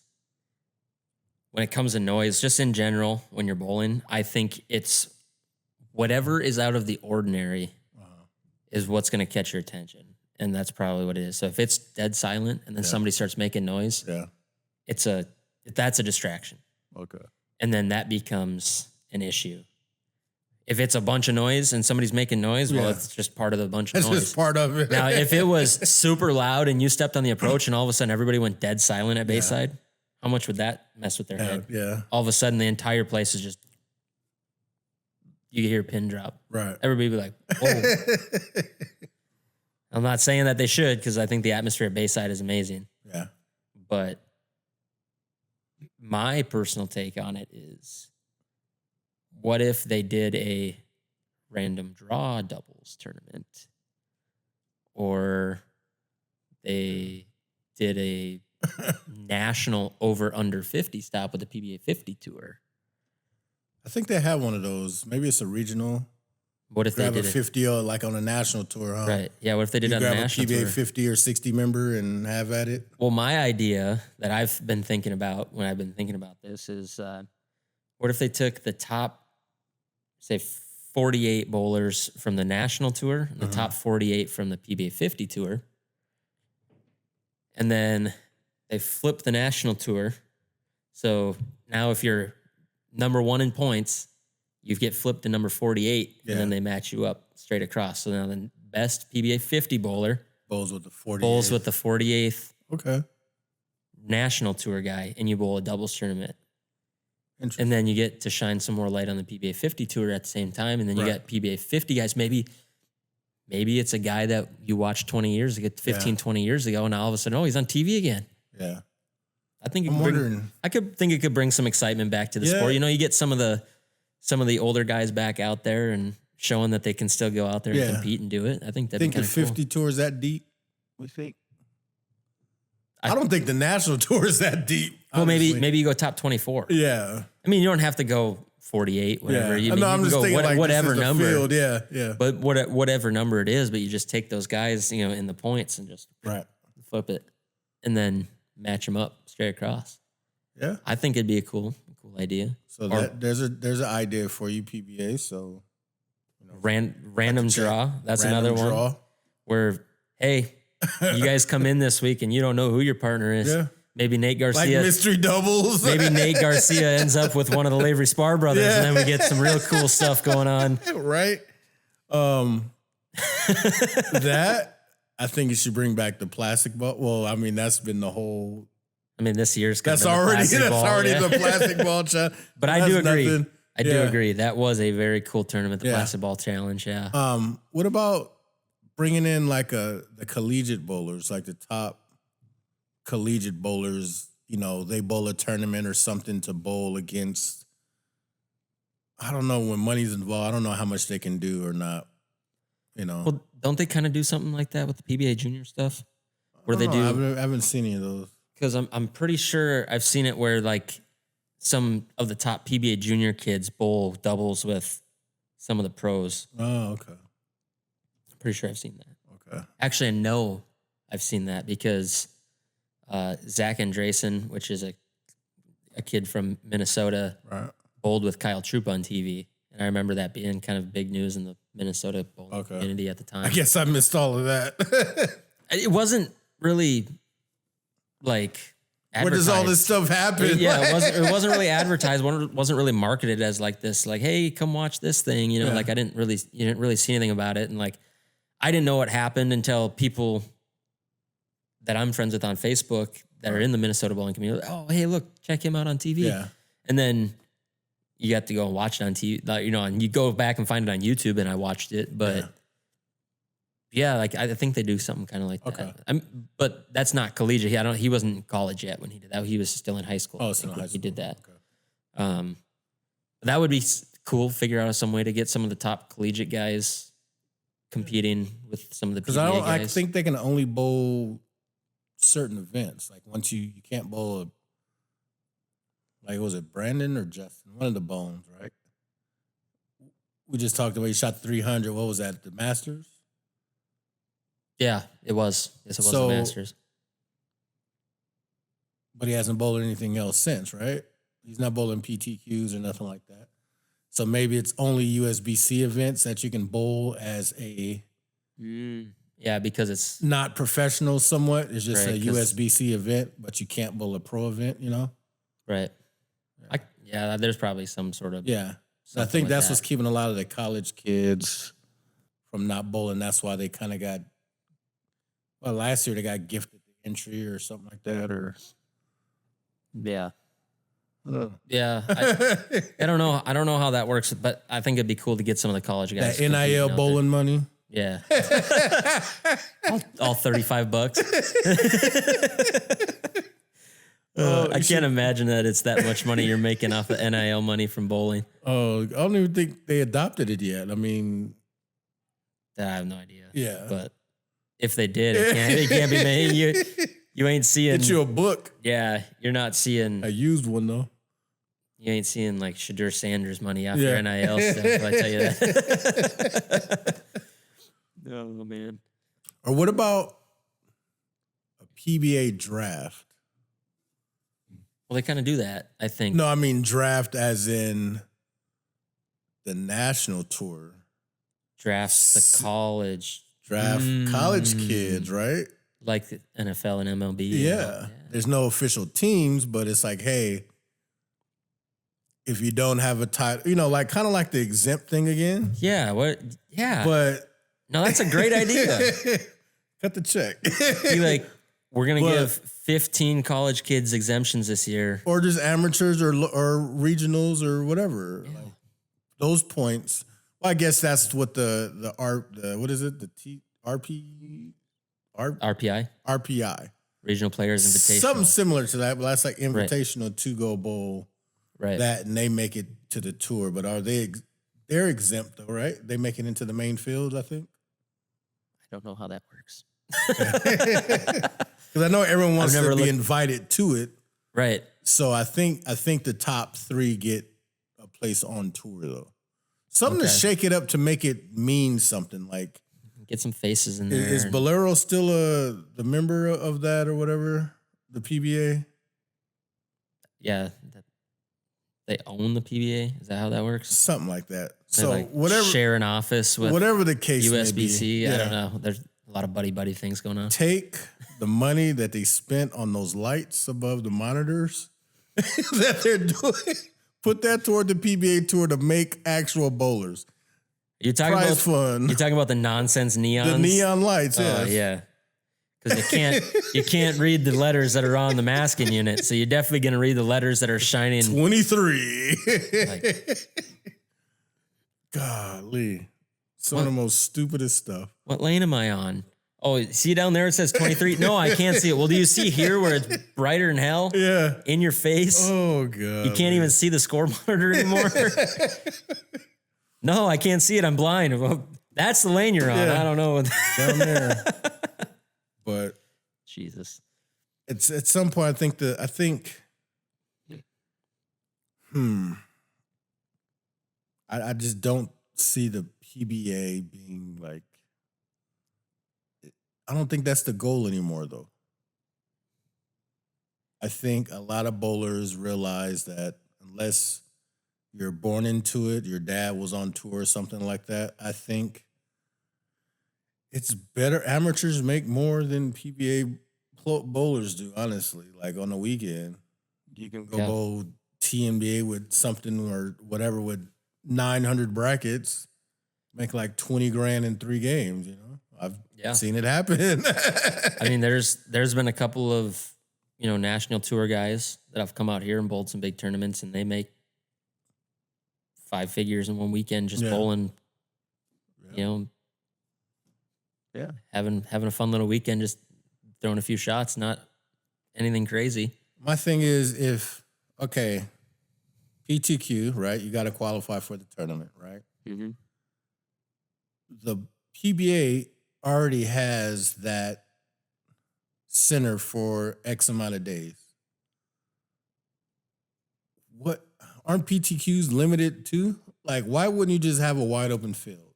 Speaker 2: when it comes to noise, just in general, when you're bowling, I think it's whatever is out of the ordinary is what's going to catch your attention. And that's probably what it is. So if it's dead silent and then somebody starts making noise, that's a distraction.
Speaker 1: Okay.
Speaker 2: And then that becomes an issue. If it's a bunch of noise and somebody's making noise, well, it's just part of the bunch of noise.
Speaker 1: It's just part of it.
Speaker 2: Now, if it was super loud and you stepped on the approach and all of a sudden everybody went dead silent at Bayside, how much would that mess with their head?
Speaker 1: Yeah.
Speaker 2: All of a sudden the entire place is just, you hear a pin drop.
Speaker 1: Right.
Speaker 2: Everybody would be like, whoa. I'm not saying that they should because I think the atmosphere at Bayside is amazing.
Speaker 1: Yeah.
Speaker 2: But my personal take on it is, what if they did a random draw doubles tournament? Or they did a national over under 50 stop with the PBA 50 tour?
Speaker 1: I think they have one of those. Maybe it's a regional.
Speaker 2: What if
Speaker 1: grab
Speaker 2: they did
Speaker 1: a 50 like on a national tour, huh?
Speaker 2: Right. Yeah, what if they did on a national
Speaker 1: tour?
Speaker 2: Grab a
Speaker 1: PBA 50 or 60 member and have at it?
Speaker 2: Well, my idea that I've been thinking about when I've been thinking about this is, what if they took the top, say, 48 bowlers from the national tour, and the top 48 from the PBA 50 tour. And then they flip the national tour. So now if you're number 1 in points, you get flipped to number 48, and then they match you up straight across. So now the best PBA 50 bowler
Speaker 1: bowls with the 48th.
Speaker 2: bowls with the 48th
Speaker 1: Okay.
Speaker 2: national tour guy, and you bowl a doubles tournament. And then you get to shine some more light on the PBA 50 tour at the same time. And then you got PBA 50 guys. Maybe it's a guy that you watched 20 years ago, 15, 20 years ago, and all of a sudden, he's on TV again.
Speaker 1: Yeah.
Speaker 2: I think it could bring some excitement back to the sport. You know, you get some of the older guys back out there and showing that they can still go out there and compete and do it. I think that'd be kind of cool.
Speaker 1: The 50 tour is that deep? We think. I don't think the national tour is that deep.
Speaker 2: Well, maybe you go top 24.
Speaker 1: Yeah.
Speaker 2: I mean, you don't have to go 48, whatever.
Speaker 1: Yeah.
Speaker 2: I'm just thinking like whatever number.
Speaker 1: Field. Yeah.
Speaker 2: But whatever number it is, but you just take those guys, you know, in the points and just flip it, and then match them up straight across.
Speaker 1: Yeah.
Speaker 2: I think it'd be a cool idea.
Speaker 1: So there's an idea for you, PBA. So
Speaker 2: random draw. That's another one where, hey, you guys come in this week and you don't know who your partner is. Yeah. Maybe Nate Garcia.
Speaker 1: Like mystery doubles.
Speaker 2: Maybe Nate Garcia ends up with one of the Lavery Spar brothers, and then we get some real cool stuff going on.
Speaker 1: Right. That, I think you should bring back the plastic ball. Well, I mean, that's been the whole.
Speaker 2: I mean, this year's
Speaker 1: that's already the plastic ball challenge.
Speaker 2: But I do agree. I do agree. That was a very cool tournament, the plastic ball challenge. Yeah.
Speaker 1: What about bringing in like the collegiate bowlers, like the top collegiate bowlers? You know, they bowl a tournament or something to bowl against. I don't know, when money's involved. I don't know how much they can do or not. You know.
Speaker 2: Well, don't they kind of do something like that with the PBA Junior stuff? Where they do?
Speaker 1: I haven't seen any of those.
Speaker 2: Because I'm pretty sure I've seen it where like some of the top PBA Junior kids bowl doubles with some of the pros.
Speaker 1: Oh, okay.
Speaker 2: I'm pretty sure I've seen that.
Speaker 1: Okay.
Speaker 2: Actually, I know I've seen that because Zach Andresen, which is a kid from Minnesota, bowled with Kyle Troop on TV. And I remember that being kind of big news in the Minnesota bowling community at the time.
Speaker 1: I guess I missed all of that.
Speaker 2: It wasn't really like advertised.
Speaker 1: Where does all this stuff happen?
Speaker 2: Yeah, it wasn't really advertised. It wasn't really marketed as like this, like, hey, come watch this thing. You know, like you didn't really see anything about it. And like, I didn't know what happened until people that I'm friends with on Facebook that are in the Minnesota bowling community. Oh, hey, look, check him out on TV.
Speaker 1: Yeah.
Speaker 2: And then you got to go and watch it on TV, you know, and you go back and find it on YouTube, and I watched it. But yeah, like I think they do something kind of like that. But that's not collegiate. He wasn't in college yet when he did that. He was still in high school.
Speaker 1: Oh, so
Speaker 2: he did that. Okay. That would be cool. Figure out some way to get some of the top collegiate guys competing with some of the PBA guys.
Speaker 1: I think they can only bowl certain events. Like once you can't bowl like, was it Brandon or Justin? One of the Bones, right? We just talked about he shot 300. What was that? The Masters?
Speaker 2: Yeah, it was. Yes, it was the Masters.
Speaker 1: But he hasn't bowled anything else since, right? He's not bowling PTQs or nothing like that. So maybe it's only USBC events that you can bowl as a...
Speaker 2: Yeah, because it's...
Speaker 1: not professional somewhat. It's just a USBC event, but you can't bowl a pro event, you know?
Speaker 2: Right. Yeah, there's probably some sort of...
Speaker 1: Yeah. So I think that's what's keeping a lot of the college kids from not bowling. That's why they kind of got... Well, last year they got gifted the entry or something like that, or...
Speaker 2: Yeah. Yeah. I don't know. I don't know how that works, but I think it'd be cool to get some of the college guys.
Speaker 1: That NIL bowling money?
Speaker 2: Yeah. all $35. I can't imagine that it's that much money you're making off of NIL money from bowling.
Speaker 1: Oh, I don't even think they adopted it yet. I mean,
Speaker 2: I have no idea.
Speaker 1: Yeah,
Speaker 2: but if they did, it can't be made. You ain't seeing.
Speaker 1: Get you a book.
Speaker 2: Yeah, you're not seeing.
Speaker 1: I used one though.
Speaker 2: You ain't seeing like Shadur Sanders money off your NIL stuff. I tell you that. Oh man.
Speaker 1: Or what about a PBA draft?
Speaker 2: Well, they kind of do that, I think.
Speaker 1: No, I mean draft as in the national tour
Speaker 2: drafts the college
Speaker 1: college kids, right?
Speaker 2: like the NFL and MLB.
Speaker 1: Yeah. There's no official teams, but it's like, hey, if you don't have a title, you know, like kind of like the exempt thing again.
Speaker 2: Yeah. What? Yeah.
Speaker 1: But
Speaker 2: no, that's a great idea.
Speaker 1: Cut the check.
Speaker 2: Be like, we're gonna give 15 college kids exemptions this year,
Speaker 1: or just amateurs or regionals or whatever.
Speaker 2: Yeah.
Speaker 1: Like, those points. Well, I guess that's what the what is it? The RPI.
Speaker 2: Regional Players Invitational.
Speaker 1: Something similar to that, but that's like invitational to go bowl.
Speaker 2: Right.
Speaker 1: That and they make it to the tour, but are they're exempt though, right? They make it into the main field, I think.
Speaker 2: I don't know how that works.
Speaker 1: Because I know everyone wants to be invited to it.
Speaker 2: Right.
Speaker 1: So I think the top 3 get a place on tour though. Something to shake it up to make it mean something. Like
Speaker 2: get some faces in there.
Speaker 1: Is Bolero still the member of that or whatever? The PBA?
Speaker 2: Yeah. They own the PBA. Is that how that works?
Speaker 1: Something like that.
Speaker 2: They
Speaker 1: So
Speaker 2: like
Speaker 1: whatever,
Speaker 2: share an office with
Speaker 1: whatever the case
Speaker 2: USBC.
Speaker 1: may be.
Speaker 2: I don't know. There's a lot of buddy things going on.
Speaker 1: Take the money that they spent on those lights above the monitors that they're doing. Put that toward the PBA Tour to make actual bowlers.
Speaker 2: You're talking
Speaker 1: Prize
Speaker 2: about
Speaker 1: fun.
Speaker 2: You're talking about the nonsense neons.
Speaker 1: The neon lights.
Speaker 2: Oh yeah. Because you can't read the letters that are on the masking unit, so you're definitely gonna read the letters that are shining.
Speaker 1: 23.
Speaker 2: Like,
Speaker 1: golly, some of the most stupidest stuff.
Speaker 2: What lane am I on? Oh, see down there it says 23. No, I can't see it. Well, do you see here where it's brighter than hell?
Speaker 1: Yeah,
Speaker 2: in your face.
Speaker 1: Oh god,
Speaker 2: you can't even see the score monitor anymore. No, I can't see it. I'm blind. Well, that's the lane you're on.
Speaker 1: Yeah.
Speaker 2: I don't know.
Speaker 1: Down there. But
Speaker 2: Jesus,
Speaker 1: it's at some point. I think. I just don't see the PBA being like. I don't think that's the goal anymore, though. I think a lot of bowlers realize that unless you're born into it, your dad was on tour or something like that, I think it's better. Amateurs make more than PBA bowlers do, honestly. Like on the weekend, you can go bowl TNBA with something or whatever with 900 brackets, make like 20 grand in 3 games, you know? I've seen it happen.
Speaker 2: I mean, there's been a couple of, national tour guys that have come out here and bowled some big tournaments, and they make 5 figures in one weekend just bowling, having a fun little weekend, just throwing a few shots, not anything crazy.
Speaker 1: My thing is PTQ, right? You got to qualify for the tournament, right?
Speaker 2: Mm-hmm.
Speaker 1: The PBA already has that center for X amount of days. What aren't PTQs limited to? Like, why wouldn't you just have a wide open field?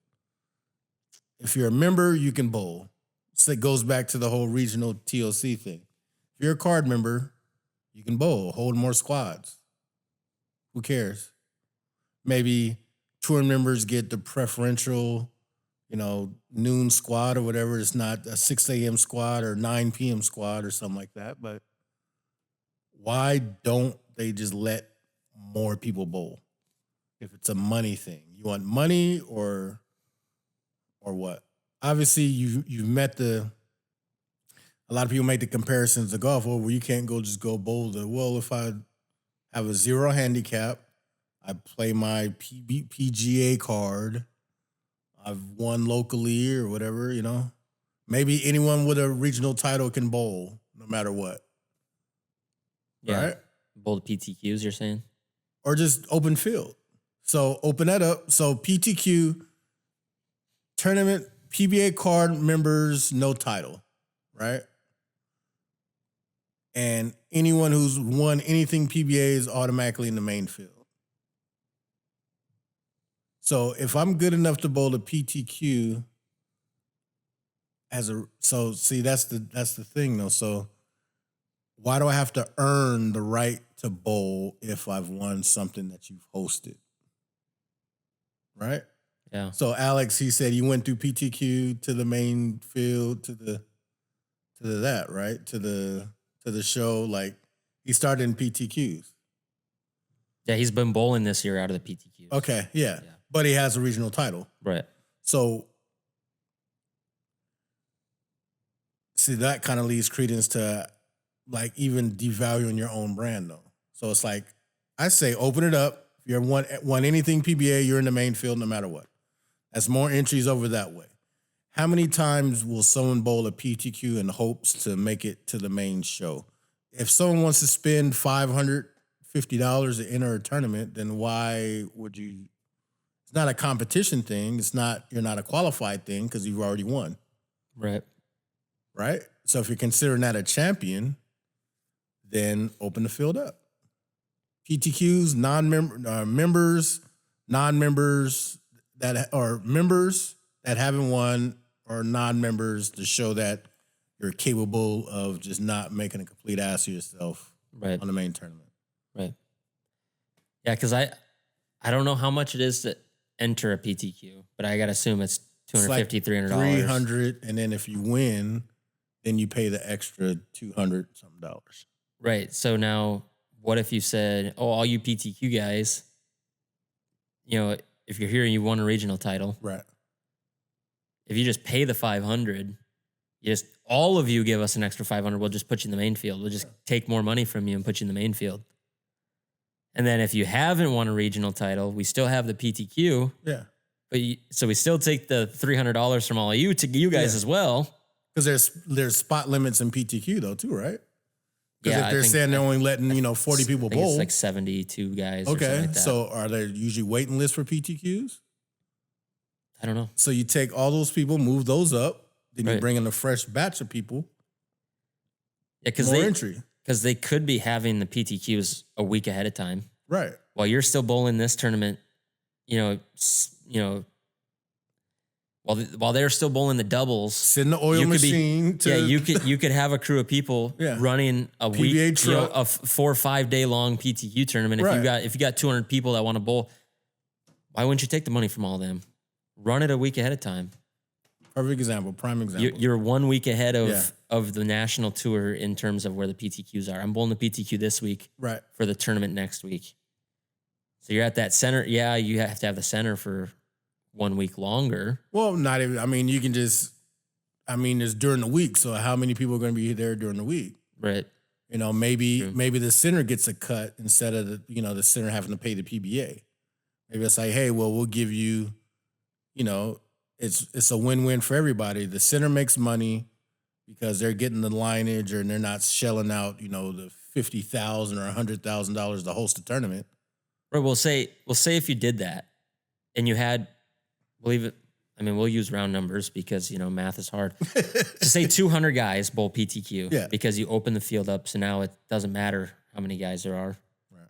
Speaker 1: If you're a member, you can bowl. So it goes back to the whole regional TOC thing. If you're a card member, you can bowl, hold more squads. Who cares? Maybe tour members get the preferential, noon squad or whatever. It's not a 6 a.m. squad or 9 p.m. squad or something like that. But why don't they just let more people bowl? If it's a money thing, you want money or what? Obviously, you've met a lot of people make the comparisons to golf. Well, where you can't go bowl. If I have a 0 handicap, I play my PGA card. I've won locally or whatever, Maybe anyone with a regional title can bowl no matter what.
Speaker 2: Yeah.
Speaker 1: Right?
Speaker 2: Bowl the PTQs, you're saying?
Speaker 1: Or just open field. So open that up. So PTQ, tournament, PBA card members, no title, right? And anyone who's won anything PBA is automatically in the main field. So if I'm good enough to bowl the PTQ that's the thing though. So why do I have to earn the right to bowl if I've won something that you've hosted? right?
Speaker 2: Yeah.
Speaker 1: So Alex, he said he went through PTQ to the main field to the that, right? To the show. Like he started in PTQs.
Speaker 2: Yeah, he's been bowling this year out of the PTQs.
Speaker 1: Okay, yeah. But he has a regional title.
Speaker 2: Right.
Speaker 1: So see, that kind of leaves credence to like even devaluing your own brand though. So it's like I say open it up. If you won anything PBA, you're in the main field no matter what. That's more entries over that way. How many times will someone bowl a PTQ in hopes to make it to the main show? If someone wants to spend $550 to enter a tournament, then why would you? It's not a competition thing. You're not a qualified thing because you've already won.
Speaker 2: Right.
Speaker 1: Right? So if you're considering that a champion, then open the field up. PTQs, members, non-members that are members that haven't won or non-members to show that you're capable of just not making a complete ass of yourself on the main tournament.
Speaker 2: Right. Yeah, because I don't know how much it is to enter a PTQ, but I got to assume it's $250,
Speaker 1: like
Speaker 2: $300.
Speaker 1: $300, and then if you win, then you pay the extra $200 something.
Speaker 2: Right. So now what if you said, oh, all you PTQ guys, you know, if you're here and you won a regional title,
Speaker 1: right?
Speaker 2: If you just pay the $500, all of you give us an extra $500, we'll just put you in the main field. We'll just take more money from you and put you in the main field. And then if you haven't won a regional title, we still have the PTQ.
Speaker 1: Yeah.
Speaker 2: So we still take the $300 from all of you to you guys as well.
Speaker 1: Because there's spot limits in PTQ though too, right? Because if they're saying they're only letting 40 people bowl,
Speaker 2: it's like 72 guys.
Speaker 1: Okay,
Speaker 2: or something like that.
Speaker 1: So are there usually waiting lists for PTQs?
Speaker 2: I don't know.
Speaker 1: So you take all those people, move those up, then you bring in a fresh batch of people.
Speaker 2: Yeah, because they could be having the PTQs a week ahead of time,
Speaker 1: right?
Speaker 2: While you're still bowling this tournament, while they're still bowling the doubles,
Speaker 1: sit in the oil machine.
Speaker 2: You could have a crew of people running a PBA week,
Speaker 1: truck.
Speaker 2: A 4 or 5 day long PTQ tournament. If you got 200 people that want to bowl, why wouldn't you take the money from all of them? Run it a week ahead of time.
Speaker 1: Perfect example, prime example.
Speaker 2: You're 1 week ahead of the national tour in terms of where the PTQs are. I'm bowling the PTQ this week,
Speaker 1: right,
Speaker 2: for the tournament next week. So you're at that center. Yeah, you have to have the center for 1 week longer.
Speaker 1: Well, not even. I mean, you can just. I mean, it's during the week. So how many people are going to be there during the week?
Speaker 2: Right.
Speaker 1: Maybe the center gets a cut instead of the center having to pay the PBA. Maybe it's like, hey, well, we'll give you. It's a win-win for everybody. The center makes money because they're getting the lineage, and they're not shelling out, the $50,000 or $100,000 to host a tournament.
Speaker 2: Right. We'll say if you did that, and you had, we'll use round numbers because math is hard. To say 200 guys bowl PTQ, because you open the field up, so now it doesn't matter how many guys there are.
Speaker 1: Right.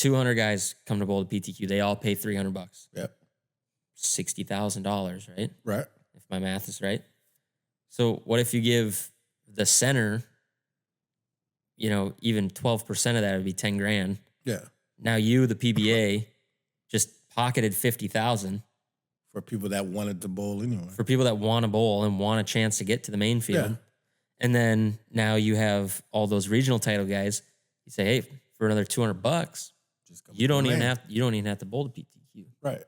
Speaker 2: 200 guys come to bowl the PTQ. They all pay $300.
Speaker 1: Yep.
Speaker 2: $60,000, right?
Speaker 1: Right.
Speaker 2: If my math is right. So what if you give the center, even 12% of that would be 10 grand.
Speaker 1: Yeah.
Speaker 2: Now you, the PBA, just pocketed 50,000
Speaker 1: for people that wanted to bowl anyway.
Speaker 2: For people that want to bowl and want a chance to get to the main field. Yeah. And then now you have all those regional title guys. You say, hey, for another $200, you don't even have to bowl the PTQ.
Speaker 1: Right.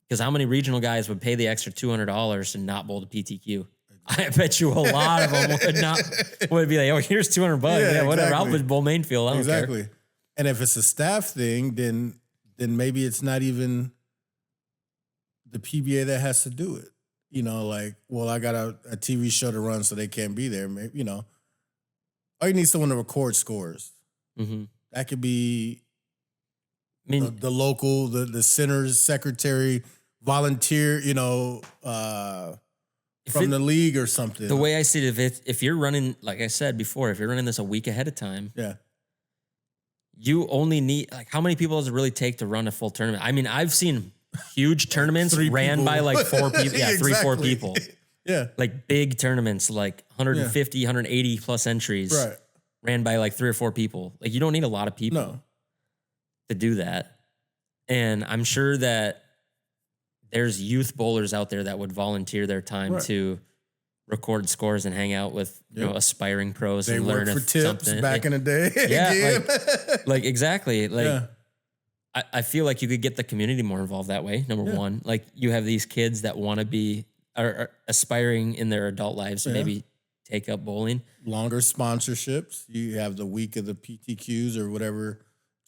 Speaker 2: Because how many regional guys would pay the extra $200 to not bowl the PTQ? I bet you a lot of them would be like, oh, here's $200. Yeah, whatever. Exactly. I'll just bowl main field. I don't care.
Speaker 1: And if it's a staff thing, then maybe it's not even the PBA that has to do it. I got a TV show to run, so they can't be there. Maybe, or you need someone to record scores.
Speaker 2: Mm-hmm.
Speaker 1: That could be the local, the center's secretary, volunteer, from the league or something.
Speaker 2: The way I see it, if you're running, like I said before, if you're running this a week ahead of time, you only need, how many people does it really take to run a full tournament? I mean, I've seen huge tournaments ran by like 4 people. Yeah, exactly. 3-4 people.
Speaker 1: Yeah.
Speaker 2: Like big tournaments, like 150, 180 plus entries.
Speaker 1: Right.
Speaker 2: Ran by like 3 or 4 people. Like you don't need a lot of people to do that. And I'm sure that there's youth bowlers out there that would volunteer their time
Speaker 1: Right.
Speaker 2: to record scores and hang out with you know aspiring pros
Speaker 1: They
Speaker 2: and
Speaker 1: work
Speaker 2: learn
Speaker 1: for tips
Speaker 2: something
Speaker 1: back in the day.
Speaker 2: yeah
Speaker 1: Again.
Speaker 2: like exactly like
Speaker 1: Yeah.
Speaker 2: I feel like you could get the community more involved that way. Number one, like you have these kids that want to be are aspiring in their adult lives to maybe take up bowling.
Speaker 1: Longer sponsorships. You have the week of the PTQs or whatever,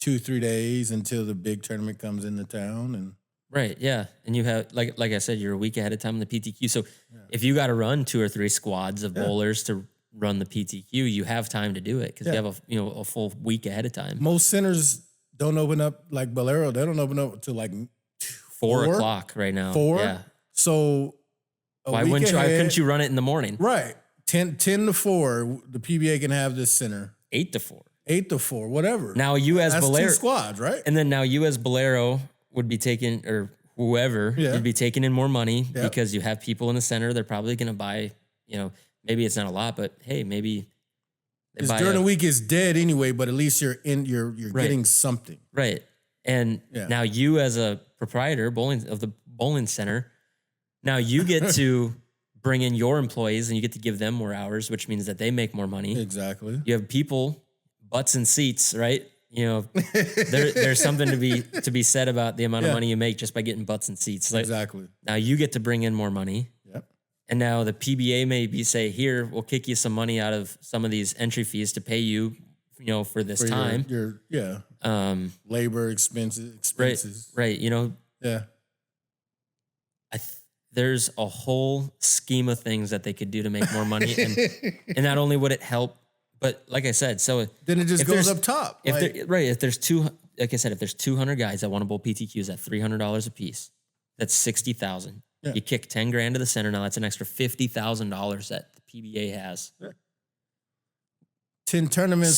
Speaker 1: 2-3 days until the big tournament comes into town. And
Speaker 2: Right, yeah. And you have like I said, you're a week ahead of time in the PTQ. So if you got to run 2 or 3 squads of bowlers to run the PTQ, you have time to do it because you have a full week ahead of time.
Speaker 1: most centers don't open up like Bolero. They don't open up until like
Speaker 2: 4 o'clock right now.
Speaker 1: 4.
Speaker 2: Yeah.
Speaker 1: So
Speaker 2: Why couldn't you run it in the morning?
Speaker 1: Right. 10 to 4, the PBA can have this center.
Speaker 2: 8 to 4.
Speaker 1: 8 to 4, whatever.
Speaker 2: Now you as
Speaker 1: That's
Speaker 2: Bolero
Speaker 1: 2 squads, right?
Speaker 2: and then now you as Bolero would be taking or whoever would be taking in more money because you have people in the center. They're probably going to buy, maybe it's not a lot, but hey, maybe they buy
Speaker 1: during the week is dead anyway, but at least you're getting something.
Speaker 2: Right. And now you as a proprietor of the bowling center, now you get to bring in your employees and you get to give them more hours, which means that they make more money.
Speaker 1: Exactly.
Speaker 2: You have people, butts and seats, right? There's something to be said about the amount of money you make just by getting butts and seats. Like,
Speaker 1: Exactly.
Speaker 2: now you get to bring in more money.
Speaker 1: Yep.
Speaker 2: And now the PBA maybe say, here, we'll kick you some money out of some of these entry fees to pay you, for this time.
Speaker 1: Your labor expenses.
Speaker 2: Right.
Speaker 1: Yeah.
Speaker 2: There's a whole scheme of things that they could do to make more money. And not only would it help, but like I said, so
Speaker 1: Then it just
Speaker 2: if
Speaker 1: goes
Speaker 2: there's-
Speaker 1: up top.
Speaker 2: if there's 200 guys that want to bowl PTQs at $300 a piece, that's 60,000.
Speaker 1: Yeah.
Speaker 2: You kick 10 grand to the center. Now that's an extra $50,000 that the PBA has.
Speaker 1: 10 tournaments.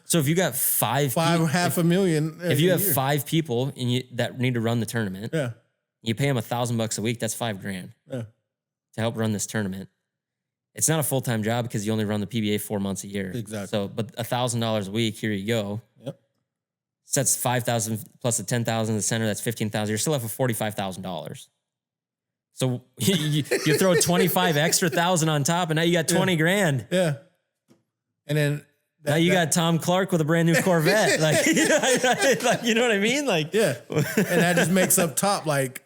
Speaker 2: So if you got five
Speaker 1: $500,000.
Speaker 2: if you have 5 people that need to run the tournament,
Speaker 1: Yeah.
Speaker 2: you pay them $1,000 a week. That's $5,000
Speaker 1: Yeah.
Speaker 2: to help run this tournament. It's not a full-time job because you only run the PBA 4 months a year.
Speaker 1: Exactly.
Speaker 2: So, but $1,000 a week, here you go.
Speaker 1: Yep.
Speaker 2: So that's 5,000 plus the 10,000 in the center. That's 15,000. You're still left with $45,000. So you throw 25 extra thousand on top, and now you got 20 grand.
Speaker 1: Yeah. And then
Speaker 2: Now you got Tom Clark with a brand new Corvette. like, you know what I mean? Like,
Speaker 1: yeah. And that just makes up top like,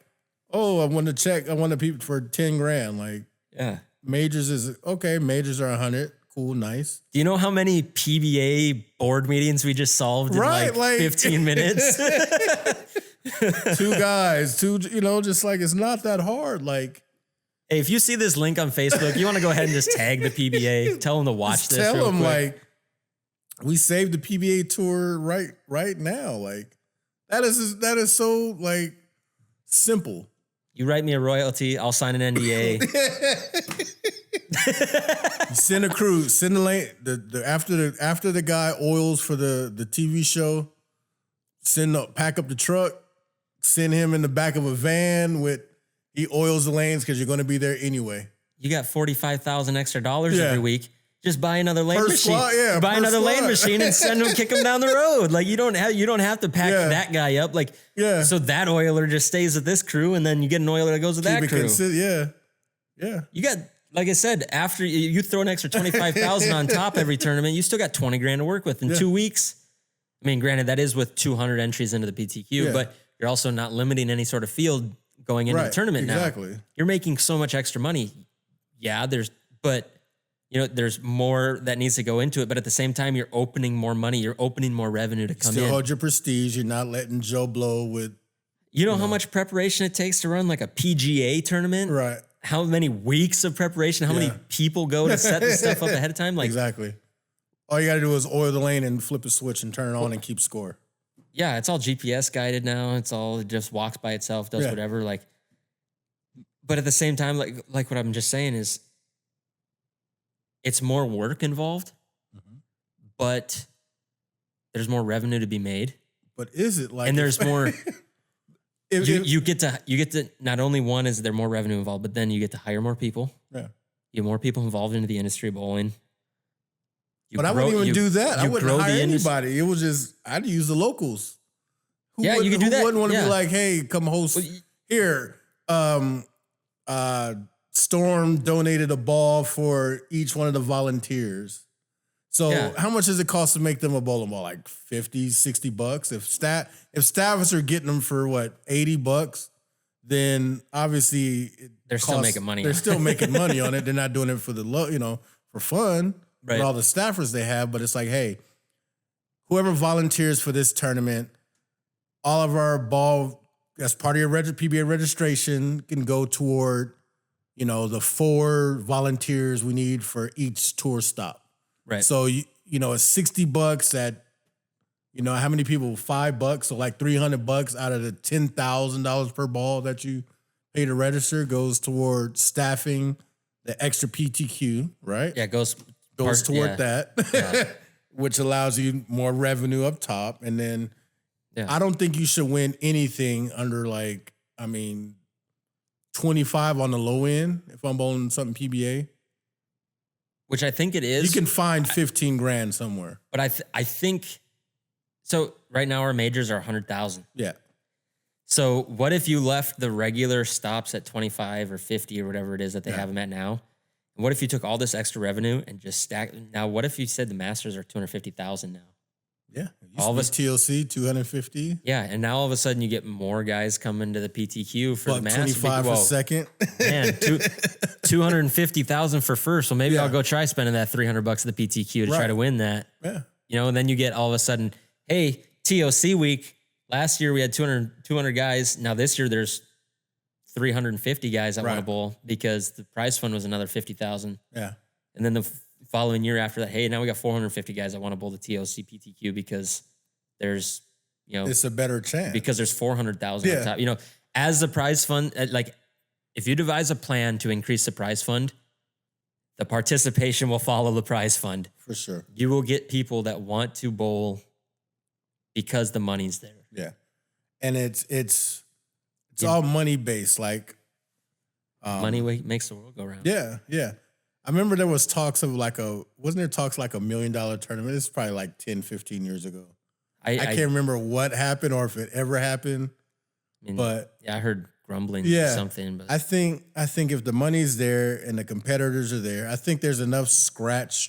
Speaker 1: oh, I want the people for 10 grand. Like,
Speaker 2: yeah.
Speaker 1: majors is okay. Majors are 100. Cool, nice.
Speaker 2: Do you know how many PBA board meetings we just solved in like 15 minutes?
Speaker 1: 2 guys, just like it's not that hard. Like,
Speaker 2: Hey, if you see this link on Facebook, you want to go ahead and just tag the PBA, tell them to watch this.
Speaker 1: tell
Speaker 2: real
Speaker 1: them
Speaker 2: quick.
Speaker 1: like we saved the PBA tour right now. Like that is so like simple.
Speaker 2: You write me a royalty, I'll sign an NDA.
Speaker 1: Send a crew, send the lane. After the guy oils for the TV show, pack up the truck, send him in the back of a van he oils the lanes because you're going to be there anyway.
Speaker 2: You got $45,000 extra every week. Just buy another lane
Speaker 1: Per
Speaker 2: machine.
Speaker 1: squad,
Speaker 2: buy
Speaker 1: per
Speaker 2: another lane
Speaker 1: squad.
Speaker 2: machine and send them, kick them down the road. Like you don't have to pack that guy up. Like so that oiler just stays with this crew, and then you get an oiler that goes with that crew.
Speaker 1: Yeah.
Speaker 2: You got, like I said, after you throw an extra 25,000 on top every tournament, you still got 20 grand to work with in 2 weeks. I mean, granted, that is with 200 entries into the PTQ, but you're also not limiting any sort of field going into the tournament now.
Speaker 1: Exactly.
Speaker 2: You're making so much extra money. Yeah, there's more that needs to go into it, but at the same time, you're opening more money. You're opening more revenue to come in.
Speaker 1: Still hold your prestige. You're not letting Joe blow with.
Speaker 2: You know how much preparation it takes to run like a PGA tournament?
Speaker 1: Right.
Speaker 2: How many weeks of preparation? How many people go to set this stuff up ahead of time? Like
Speaker 1: exactly. All you got to do is oil the lane and flip a switch and turn it on and keep score.
Speaker 2: Yeah, it's all GPS guided now. It just walks by itself, does whatever. Like, but at the same time, like what I'm just saying is, it's more work involved, but there's more revenue to be made.
Speaker 1: But is it like?
Speaker 2: And there's more. You get to not only one is there more revenue involved, but then you get to hire more people.
Speaker 1: Yeah.
Speaker 2: You have more people involved into the industry of bowling.
Speaker 1: I wouldn't even do that. I wouldn't hire anybody. It was just I'd use the locals.
Speaker 2: You could do that.
Speaker 1: Who wouldn't want to be like, hey, come host here. Storm donated a ball for each one of the volunteers. So how much does it cost to make them a bowling ball? Like $50, $60? If staffers are getting them for what, $80, then obviously
Speaker 2: they're still making money.
Speaker 1: They're still making money on it. They're not doing it for for fun,
Speaker 2: right?
Speaker 1: For all the staffers they have. But it's like, hey, whoever volunteers for this tournament, all of our ball as part of your PBA registration can go toward, the 4 volunteers we need for each tour stop.
Speaker 2: Right.
Speaker 1: So it's $60 at, how many people? $5, so like $300 out of the $10,000 per ball that you pay to register goes toward staffing the extra PTQ, right?
Speaker 2: Yeah, goes
Speaker 1: toward that, which allows you more revenue up top. And then I don't think you should win anything under 25 on the low end if I'm bowling something PBA.
Speaker 2: Which I think it is.
Speaker 1: You can find 15 grand somewhere.
Speaker 2: But I think, so right now our majors are 100,000.
Speaker 1: Yeah.
Speaker 2: So what if you left the regular stops at 25 or 50 or whatever it is that they have them at now? And what if you took all this extra revenue and just stacked? Now, what if you said the Masters are 250,000 now?
Speaker 1: Yeah. All of us TLC 250.
Speaker 2: Yeah, and now all of a sudden you get more guys coming to the PTQ for the Masters.
Speaker 1: 25 for second.
Speaker 2: Man, 250,000 for first. So maybe I'll go try spending that $300 at the PTQ to try to win that.
Speaker 1: Yeah.
Speaker 2: And then you get all of a sudden, hey, TOC week. Last year we had 200 guys. Now this year there's 350 guys that want to bowl because the prize fund was another 50,000.
Speaker 1: Yeah.
Speaker 2: And then the following year after that, hey, now we got 450 guys that want to bowl the TOC PTQ because there's,
Speaker 1: it's a better chance
Speaker 2: because there's 400,000 on top. As the prize fund, if you devise a plan to increase the prize fund, the participation will follow the prize fund.
Speaker 1: For sure.
Speaker 2: You will get people that want to bowl because the money's there.
Speaker 1: Yeah. And it's all money based.
Speaker 2: Money makes the world go round.
Speaker 1: Yeah. Yeah. I remember there was talks of wasn't there talks like $1 million tournament? It's probably like 10, 15 years ago. I can't remember what happened or if it ever happened. But
Speaker 2: I heard grumbling or something. But
Speaker 1: I think if the money's there and the competitors are there, I think there's enough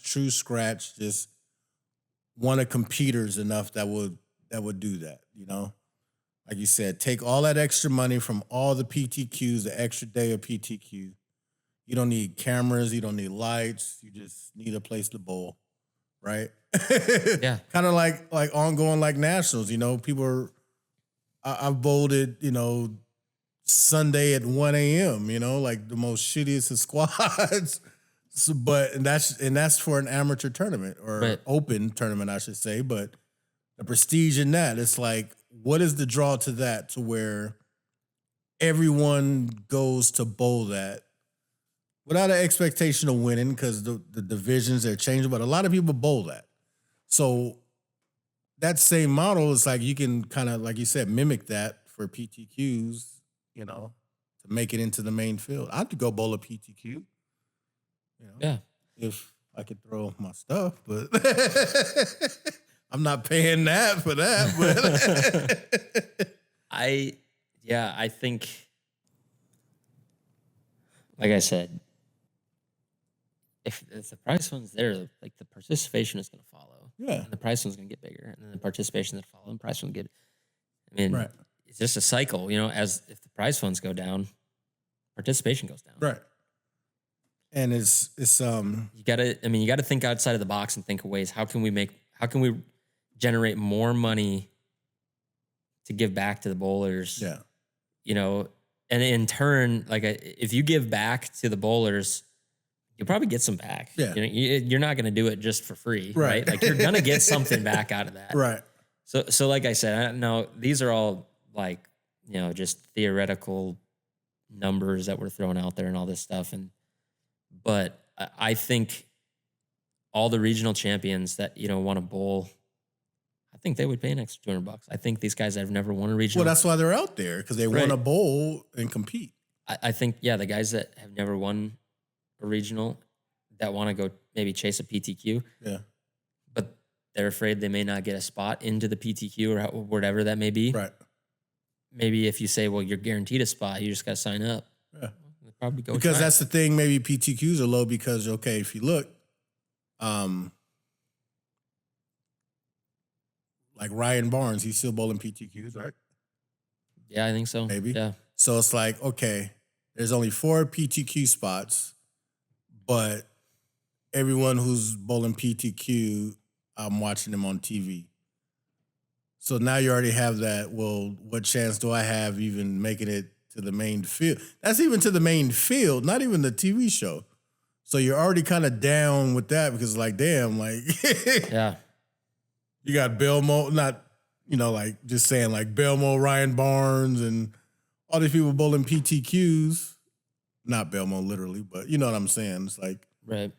Speaker 1: true scratch, just one of competitors enough that would do that, Like you said, take all that extra money from all the PTQs, the extra day of PTQ. You don't need cameras. You don't need lights. You just need a place to bowl, right?
Speaker 2: Yeah.
Speaker 1: Kind of like ongoing like nationals. People are. I've bowled it. Sunday at 1 a.m. Like the most shittiest of squads. So, and that's for an amateur tournament or open tournament, I should say. But the prestige in that, it's like, what is the draw to that? To where everyone goes to bowl that. Without an expectation of winning, because the divisions are changing, but a lot of people bowl that. So that same model is like you can kind of, like you said, mimic that for PTQs, to make it into the main field. I'd go bowl a PTQ, if I could throw my stuff, but I'm not paying that for that. But
Speaker 2: I think, like I said, if the prize fund's there, like the participation is going to follow.
Speaker 1: Yeah.
Speaker 2: And the prize fund's going to get bigger, and then the participation that follow, and the prize fund get. It's just a cycle, as if the prize funds go down, participation goes down.
Speaker 1: Right. And it's
Speaker 2: you gotta think outside of the box and think of ways, how can we generate more money to give back to the bowlers?
Speaker 1: Yeah.
Speaker 2: And in turn, if you give back to the bowlers, you'll probably get some back.
Speaker 1: Yeah.
Speaker 2: You're not going to do it just for free, right? Like you're going to get something back out of that.
Speaker 1: Right.
Speaker 2: So like I said, no, these are all just theoretical numbers that we're throwing out there and all this stuff. But I think all the regional champions that, want to bowl, I think they would pay an extra $200. I think these guys that have never won a regional.
Speaker 1: Well, that's why they're out there, because they want to bowl and compete.
Speaker 2: I think, the guys that have never won a regional that want to go maybe chase a PTQ.
Speaker 1: Yeah.
Speaker 2: But they're afraid they may not get a spot into the PTQ or whatever that may be.
Speaker 1: Right. Yeah.
Speaker 2: if you say, well, you're guaranteed a spot, you just got to sign up.
Speaker 1: Yeah.
Speaker 2: They'll probably go
Speaker 1: Because
Speaker 2: try
Speaker 1: that's the thing. Maybe PTQs are low because, okay, if you look, like Ryan Barnes, he's still bowling PTQs, right?
Speaker 2: Yeah, I think so.
Speaker 1: Maybe.
Speaker 2: Yeah.
Speaker 1: So it's like, okay, there's only 4 PTQ spots, but everyone who's bowling PTQ, I'm watching them on TV. So now you already have that. Well, what chance do I have even making it to the main field? That's even to the main field, not even the TV show. So you're already kind of down with that because, like, damn, like,
Speaker 2: Yeah.
Speaker 1: you got Belmo, not, like just saying like Belmo, Ryan Barnes, and all these people bowling PTQs. Not Belmo literally, but you know what I'm saying. It's like,
Speaker 2: Right.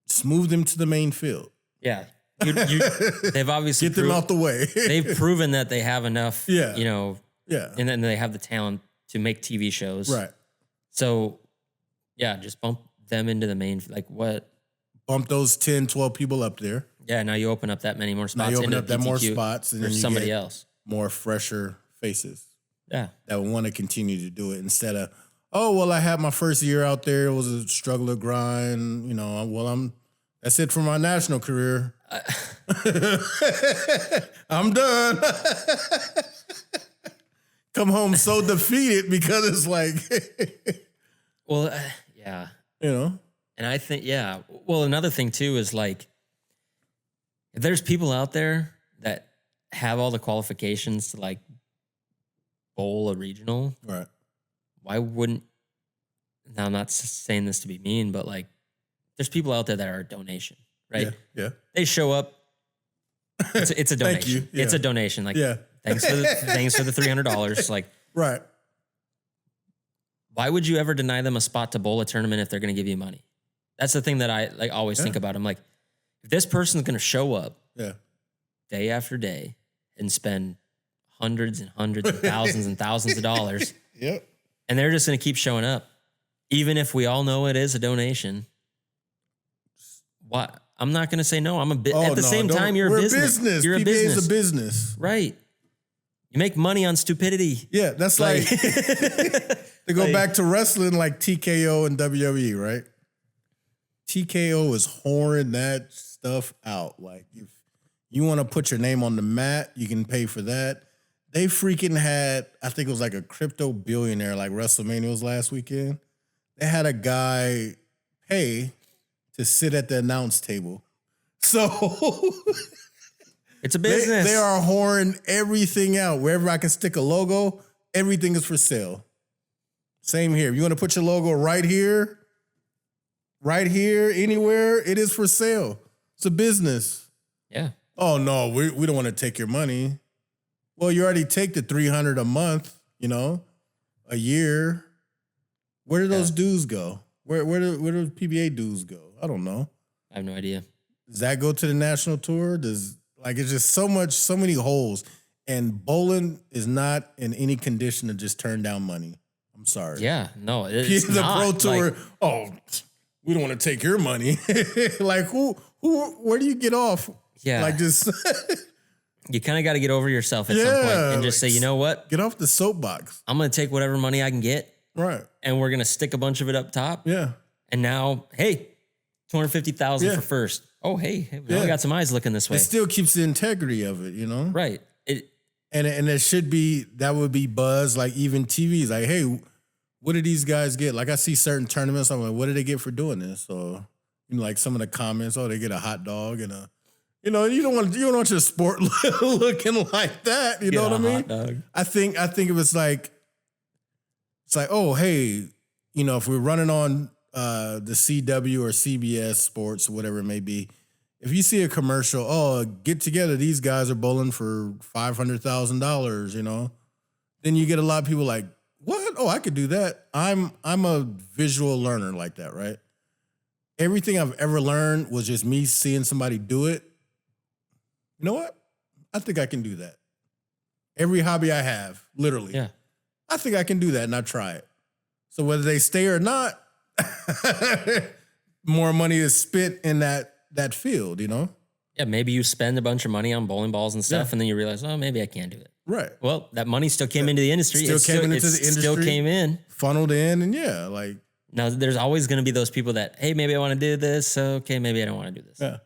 Speaker 1: just move them to the main field.
Speaker 2: Yeah. They've obviously
Speaker 1: Get them out the way.
Speaker 2: they've proven that they have enough,
Speaker 1: Yeah.
Speaker 2: Yeah. And then they have the talent to make TV shows.
Speaker 1: Right.
Speaker 2: So, yeah, just bump them into the main, like what?
Speaker 1: Bump those 10, 12 people up there.
Speaker 2: Yeah, now you open up that many more spots.
Speaker 1: Now you open
Speaker 2: into
Speaker 1: up that more
Speaker 2: PTQ
Speaker 1: spots, and
Speaker 2: for
Speaker 1: then you
Speaker 2: somebody
Speaker 1: get
Speaker 2: else.
Speaker 1: more fresher faces
Speaker 2: Yeah.
Speaker 1: that would want to continue to do it instead of, oh, well, I had my first year out there. It was a struggle to grind. That's it for my national career. I'm done. Come home so defeated because it's like,
Speaker 2: Well, yeah.
Speaker 1: And
Speaker 2: I think, yeah. Well, another thing too is like, if there's people out there that have all the qualifications to like bowl a regional,
Speaker 1: right.
Speaker 2: why wouldn't, now I'm not saying this to be mean, but like, there's people out there that are a donation, right?
Speaker 1: Yeah.
Speaker 2: They show up. It's a donation.
Speaker 1: Thank you. Yeah.
Speaker 2: It's a donation. Like,
Speaker 1: Yeah.
Speaker 2: thanks for the $300. Like,
Speaker 1: Right.
Speaker 2: why would you ever deny them a spot to bowl a tournament if they're going to give you money? That's the thing that I like always think about. I'm like, if this person's going to show up day after day and spend hundreds and hundreds and thousands of dollars,
Speaker 1: Yep.
Speaker 2: and they're just going to keep showing up, even if we all know it is a donation, what? I'm not going to say no. At the same time, you're a business. You're a
Speaker 1: PBA
Speaker 2: business.
Speaker 1: is a business.
Speaker 2: Right. You make money on stupidity.
Speaker 1: Yeah, that's like to go back to wrestling like TKO and WWE, right? TKO is whoring that stuff out. Like, if you want to put your name on the mat, you can pay for that. They freaking had, I think it was like a crypto billionaire, like WrestleMania was last weekend. They had a guy pay to sit at the announce table. So
Speaker 2: it's a business.
Speaker 1: They are whoring everything out. Wherever I can stick a logo, everything is for sale. Same here. If you want to put your logo right here, anywhere, it is for sale. It's a business.
Speaker 2: Yeah.
Speaker 1: Oh, no, we don't want to take your money. Well, you already take the $300 a month, a year. Where do those dues go? Where do PBA dues go? I don't know.
Speaker 2: I have no idea.
Speaker 1: Does that go to the national tour? It's just so many holes. And bowling is not in any condition to just turn down money. I'm sorry.
Speaker 2: Yeah, no, it's
Speaker 1: the
Speaker 2: not.
Speaker 1: pro tour. We don't want to take your money. Like where do you get off?
Speaker 2: Yeah.
Speaker 1: Like just
Speaker 2: you kind of got to get over yourself at some point and just say, you know what?
Speaker 1: Get off the soapbox.
Speaker 2: I'm going to take whatever money I can get.
Speaker 1: Right.
Speaker 2: And we're going to stick a bunch of it up top.
Speaker 1: Yeah.
Speaker 2: And now, hey, $250,000 for first. Oh, hey, we got some eyes looking this way.
Speaker 1: It still keeps the integrity of it,
Speaker 2: Right.
Speaker 1: And it should be, that would be buzz, like even TV's like, hey, what did these guys get? Like I see certain tournaments, I'm like, what did they get for doing this? Or like some of the comments, they get a hot dog and a, you don't want your sport looking like that. You know what I mean?
Speaker 2: Hot dog.
Speaker 1: I think it was like, it's like, oh, hey, if we're running on the CW or CBS Sports or whatever it may be, if you see a commercial, get together, these guys are bowling for $500,000, then you get a lot of people like, what? Oh, I could do that. I'm a visual learner like that, right? Everything I've ever learned was just me seeing somebody do it. You know what? I think I can do that. Every hobby I have, literally.
Speaker 2: Yeah.
Speaker 1: I think I can do that, and I try it. So whether they stay or not, more money is spent in that field,
Speaker 2: Yeah, maybe you spend a bunch of money on bowling balls and stuff, and then you realize, maybe I can't do it.
Speaker 1: Right.
Speaker 2: Well, that money still came into the industry.
Speaker 1: Still came into the industry.
Speaker 2: Still came in.
Speaker 1: Funneled in, and yeah, like.
Speaker 2: Now, there's always going to be those people that, hey, maybe I want to do this. Okay, maybe I don't want to do this.
Speaker 1: Yeah.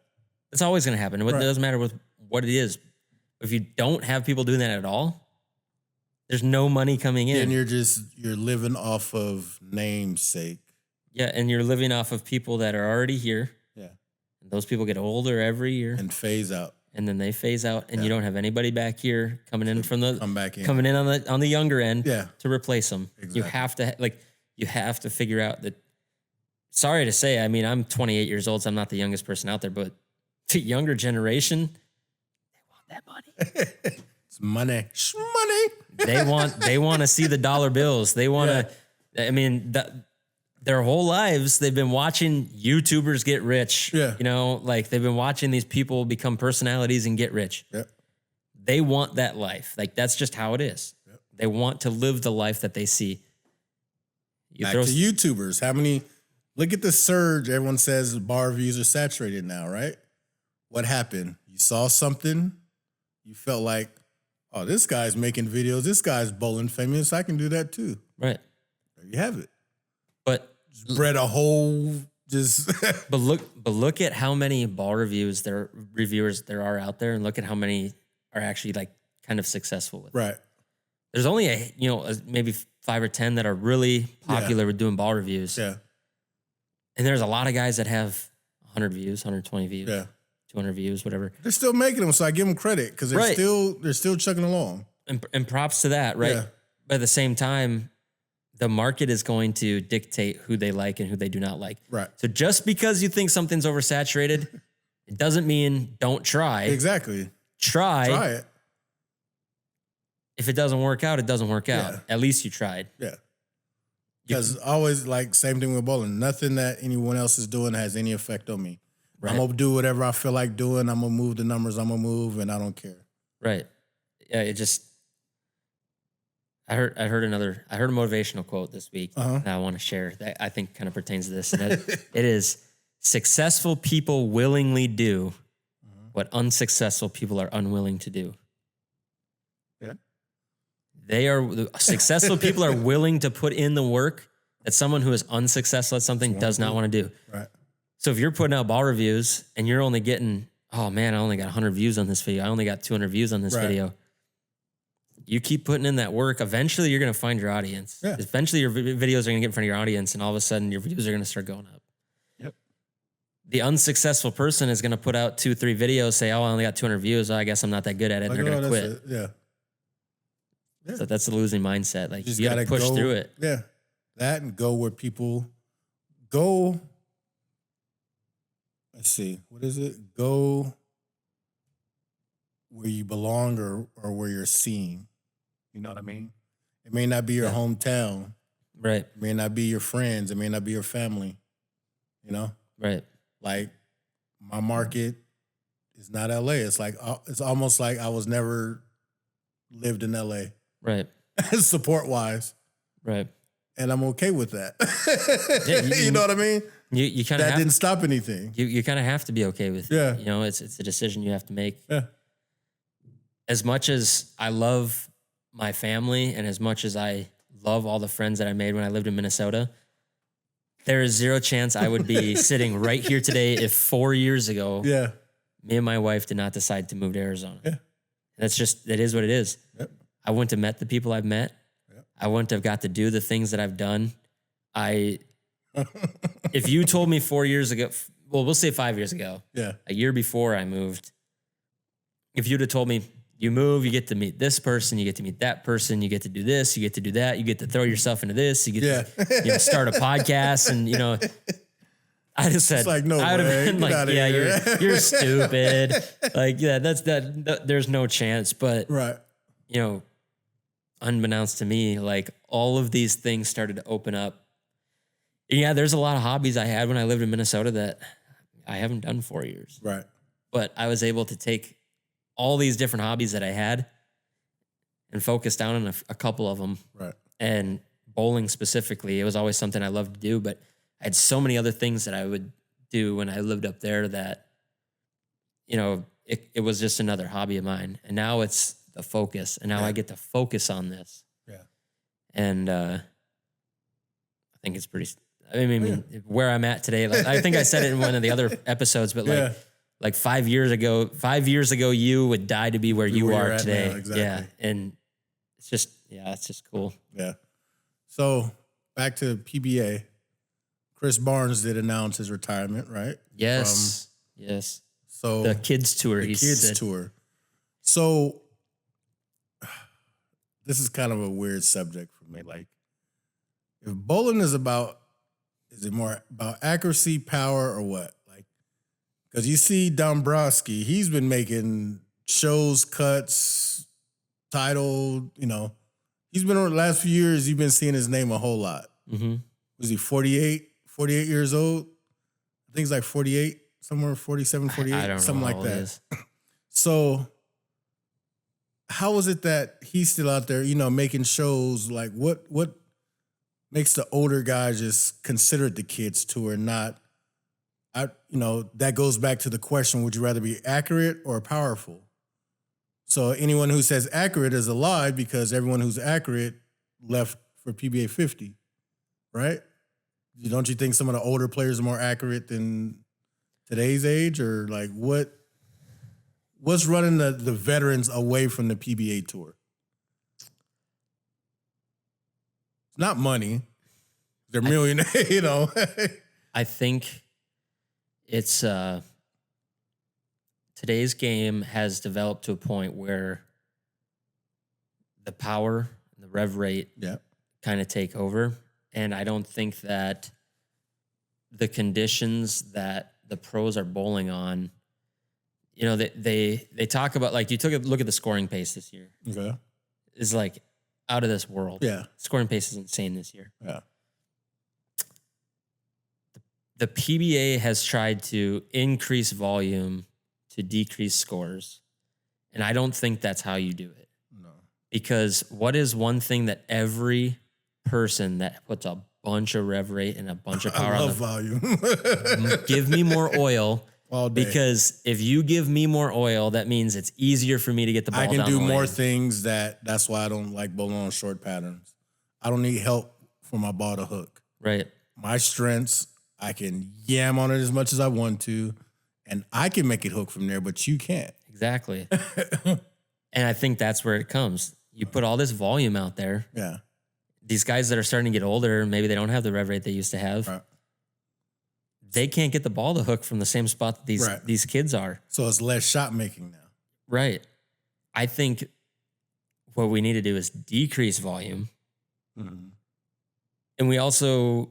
Speaker 2: It's always going to happen. It doesn't matter with what it is. If you don't have people doing that at all, there's no money coming in.
Speaker 1: And you're living off of namesake.
Speaker 2: Yeah, and you're living off of people that are already here.
Speaker 1: Yeah.
Speaker 2: And those people get older every year.
Speaker 1: And phase out.
Speaker 2: And then they phase out, and you don't have anybody back here coming in from the
Speaker 1: coming in
Speaker 2: on the younger end
Speaker 1: to
Speaker 2: replace them.
Speaker 1: Exactly.
Speaker 2: You have to figure out that. Sorry to say, I mean, I'm 28 years old, so I'm not the youngest person out there, but the younger generation, they want that money.
Speaker 1: It's money. Money.
Speaker 2: They want to see the dollar bills. They want to. I mean, their whole lives they've been watching YouTubers get rich.
Speaker 1: Yeah.
Speaker 2: You know, like they've been watching these people become personalities and get rich.
Speaker 1: Yeah.
Speaker 2: They want that life. Like that's just how it is.
Speaker 1: Yep.
Speaker 2: They want to live the life that they see.
Speaker 1: Back to YouTubers. How many? Look at the surge. Everyone says bar views are saturated now, right? What happened? You saw something. You felt like, oh, this guy's making videos. This guy's bowling famous. I can do that too.
Speaker 2: Right.
Speaker 1: There you have it.
Speaker 2: But
Speaker 1: spread a whole just.
Speaker 2: but look at how many ball reviewers there are out there, and look at how many are actually like kind of successful with it.
Speaker 1: Right.
Speaker 2: There's only maybe 5 or 10 that are really popular with doing ball reviews.
Speaker 1: Yeah.
Speaker 2: And there's a lot of guys that have 100 views, 120 views, 200 views, whatever.
Speaker 1: They're still making them, so I give them credit because they're still chugging along.
Speaker 2: And props to that, right?
Speaker 1: Yeah.
Speaker 2: But at the same time, the market is going to dictate who they like and who they do not like.
Speaker 1: Right.
Speaker 2: So just because you think something's oversaturated, it doesn't mean don't try.
Speaker 1: Exactly.
Speaker 2: Try
Speaker 1: it.
Speaker 2: If it doesn't work out, it doesn't work out.
Speaker 1: Yeah.
Speaker 2: At least you tried.
Speaker 1: Yeah. Because always like same thing with bowling. Nothing that anyone else is doing has any effect on me. Right. I'm gonna do whatever I feel like doing. I'm gonna move the numbers I'm gonna move, and I don't care.
Speaker 2: Right. Yeah. It just. I heard a motivational quote this week that I want to share that I think kind of pertains to this. And it is successful people willingly do what unsuccessful people are unwilling to do. Yeah. Successful people are willing to put in the work that someone who is unsuccessful at something does not want to do.
Speaker 1: Right.
Speaker 2: So if you're putting out ball reviews and you're only getting, oh man, I only got 100 views on this video. I only got 200 views on this video. You keep putting in that work. Eventually, you're going to find your audience. Yeah. Eventually, your videos are going to get in front of your audience, and all of a sudden, your views are going to start going up.
Speaker 1: Yep.
Speaker 2: The unsuccessful person is going to put out 2-3 videos, say, "Oh, I only got 200 views. I guess I'm not that good at it," and they're going to quit.
Speaker 1: Yeah.
Speaker 2: So that's the losing mindset. Like you got to push through it.
Speaker 1: Yeah. That and go where people go. Let's see. What is it? Go where you belong or where you're seen. You know what I mean? It may not be your hometown.
Speaker 2: Right.
Speaker 1: It may not be your friends. It may not be your family. You know?
Speaker 2: Right.
Speaker 1: Like my market is not LA. It's like it's almost like I was never lived in LA.
Speaker 2: Right.
Speaker 1: Support wise.
Speaker 2: Right.
Speaker 1: And I'm okay with that. You know what I mean?
Speaker 2: You kind of
Speaker 1: didn't stop anything.
Speaker 2: You kind of have to be okay with it.
Speaker 1: Yeah.
Speaker 2: You know, it's a decision you have to make.
Speaker 1: Yeah.
Speaker 2: As much as I love my family and as much as I love all the friends that I made when I lived in Minnesota, there is zero chance I would be sitting right here today if 4 years ago, me and my wife did not decide to move to Arizona.
Speaker 1: Yeah.
Speaker 2: That is what it is.
Speaker 1: Yep.
Speaker 2: I wouldn't have met the people I've met.
Speaker 1: Yep.
Speaker 2: I wouldn't have got to do the things that I've done. If you told me 4 years ago, well, we'll say 5 years ago, a year before I moved, if you'd have told me, you move, you get to meet this person, you get to meet that person, you get to do this, you get to do that, you get to throw yourself into this, you get to start a podcast, and I just said,
Speaker 1: like, no
Speaker 2: I would
Speaker 1: way.
Speaker 2: have been like, yeah, you're stupid. Like, yeah, there's no chance. But unbeknownst to me, like all of these things started to open up. Yeah, there's a lot of hobbies I had when I lived in Minnesota that I haven't done 4 years.
Speaker 1: Right.
Speaker 2: But I was able to take all these different hobbies that I had and focus down on a couple of them.
Speaker 1: Right.
Speaker 2: And bowling specifically, it was always something I loved to do, but I had so many other things that I would do when I lived up there that, it was just another hobby of mine. And now it's the focus. And now I get to focus on this.
Speaker 1: Yeah.
Speaker 2: And I think it's pretty, I mean, where I'm at today, like, I think I said it in one of the other episodes, but like 5 years ago, you would die to be where you are today.
Speaker 1: Now, exactly.
Speaker 2: Yeah. And it's just cool.
Speaker 1: Yeah. So back to PBA. Chris Barnes did announce his retirement, right?
Speaker 2: Yes. Yes.
Speaker 1: So
Speaker 2: the kids tour.
Speaker 1: The kids tour. So this is kind of a weird subject for me. Like, if bowling is it more about accuracy, power, or what? Like, because you see Dombrowski, he's been making shows, cuts, title, he's been over the last few years, you've been seeing his name a whole lot.
Speaker 2: Mm-hmm.
Speaker 1: Was he 48 years old? I think he's like 48, somewhere 47, 48,
Speaker 2: I don't know
Speaker 1: something like
Speaker 2: how
Speaker 1: that. So how is it that he's still out there, making shows? Like, what makes the older guys just consider it the kids tour and not, that goes back to the question, would you rather be accurate or powerful? So anyone who says accurate is a lie, because everyone who's accurate left for PBA 50, right? Don't you think some of the older players are more accurate than today's age? Or like what's running the veterans away from the PBA tour? It's not money. They're millionaires,
Speaker 2: I think it's today's game has developed to a point where the power, the rev rate kind of take over. And I don't think that the conditions that the pros are bowling on, they talk about, like, you took a look at the scoring pace this year.
Speaker 1: Okay.
Speaker 2: It's like out of this world.
Speaker 1: Yeah.
Speaker 2: Scoring pace is insane this year.
Speaker 1: Yeah.
Speaker 2: The PBA has tried to increase volume to decrease scores. And I don't think that's how you do it.
Speaker 1: No.
Speaker 2: Because what is one thing that every person that puts a bunch of rev rate and a bunch of power
Speaker 1: I love
Speaker 2: on
Speaker 1: volume.
Speaker 2: Give me more oil.
Speaker 1: All day.
Speaker 2: Because if you give me more oil, that means it's easier for me to get the ball down the lane.
Speaker 1: I can do more things. That's why I don't like bowling on short patterns. I don't need help for my ball to hook.
Speaker 2: Right.
Speaker 1: My strengths, I can yam on it as much as I want to, and I can make it hook from there, but you can't.
Speaker 2: Exactly. And I think that's where it comes. You put all this volume out there.
Speaker 1: Yeah.
Speaker 2: These guys that are starting to get older, maybe they don't have the rev rate they used to have.
Speaker 1: Right.
Speaker 2: They can't get the ball to hook from the same spot that these kids are.
Speaker 1: So it's less shot making now.
Speaker 2: Right. I think what we need to do is decrease volume.
Speaker 1: Mm-hmm.
Speaker 2: And we also,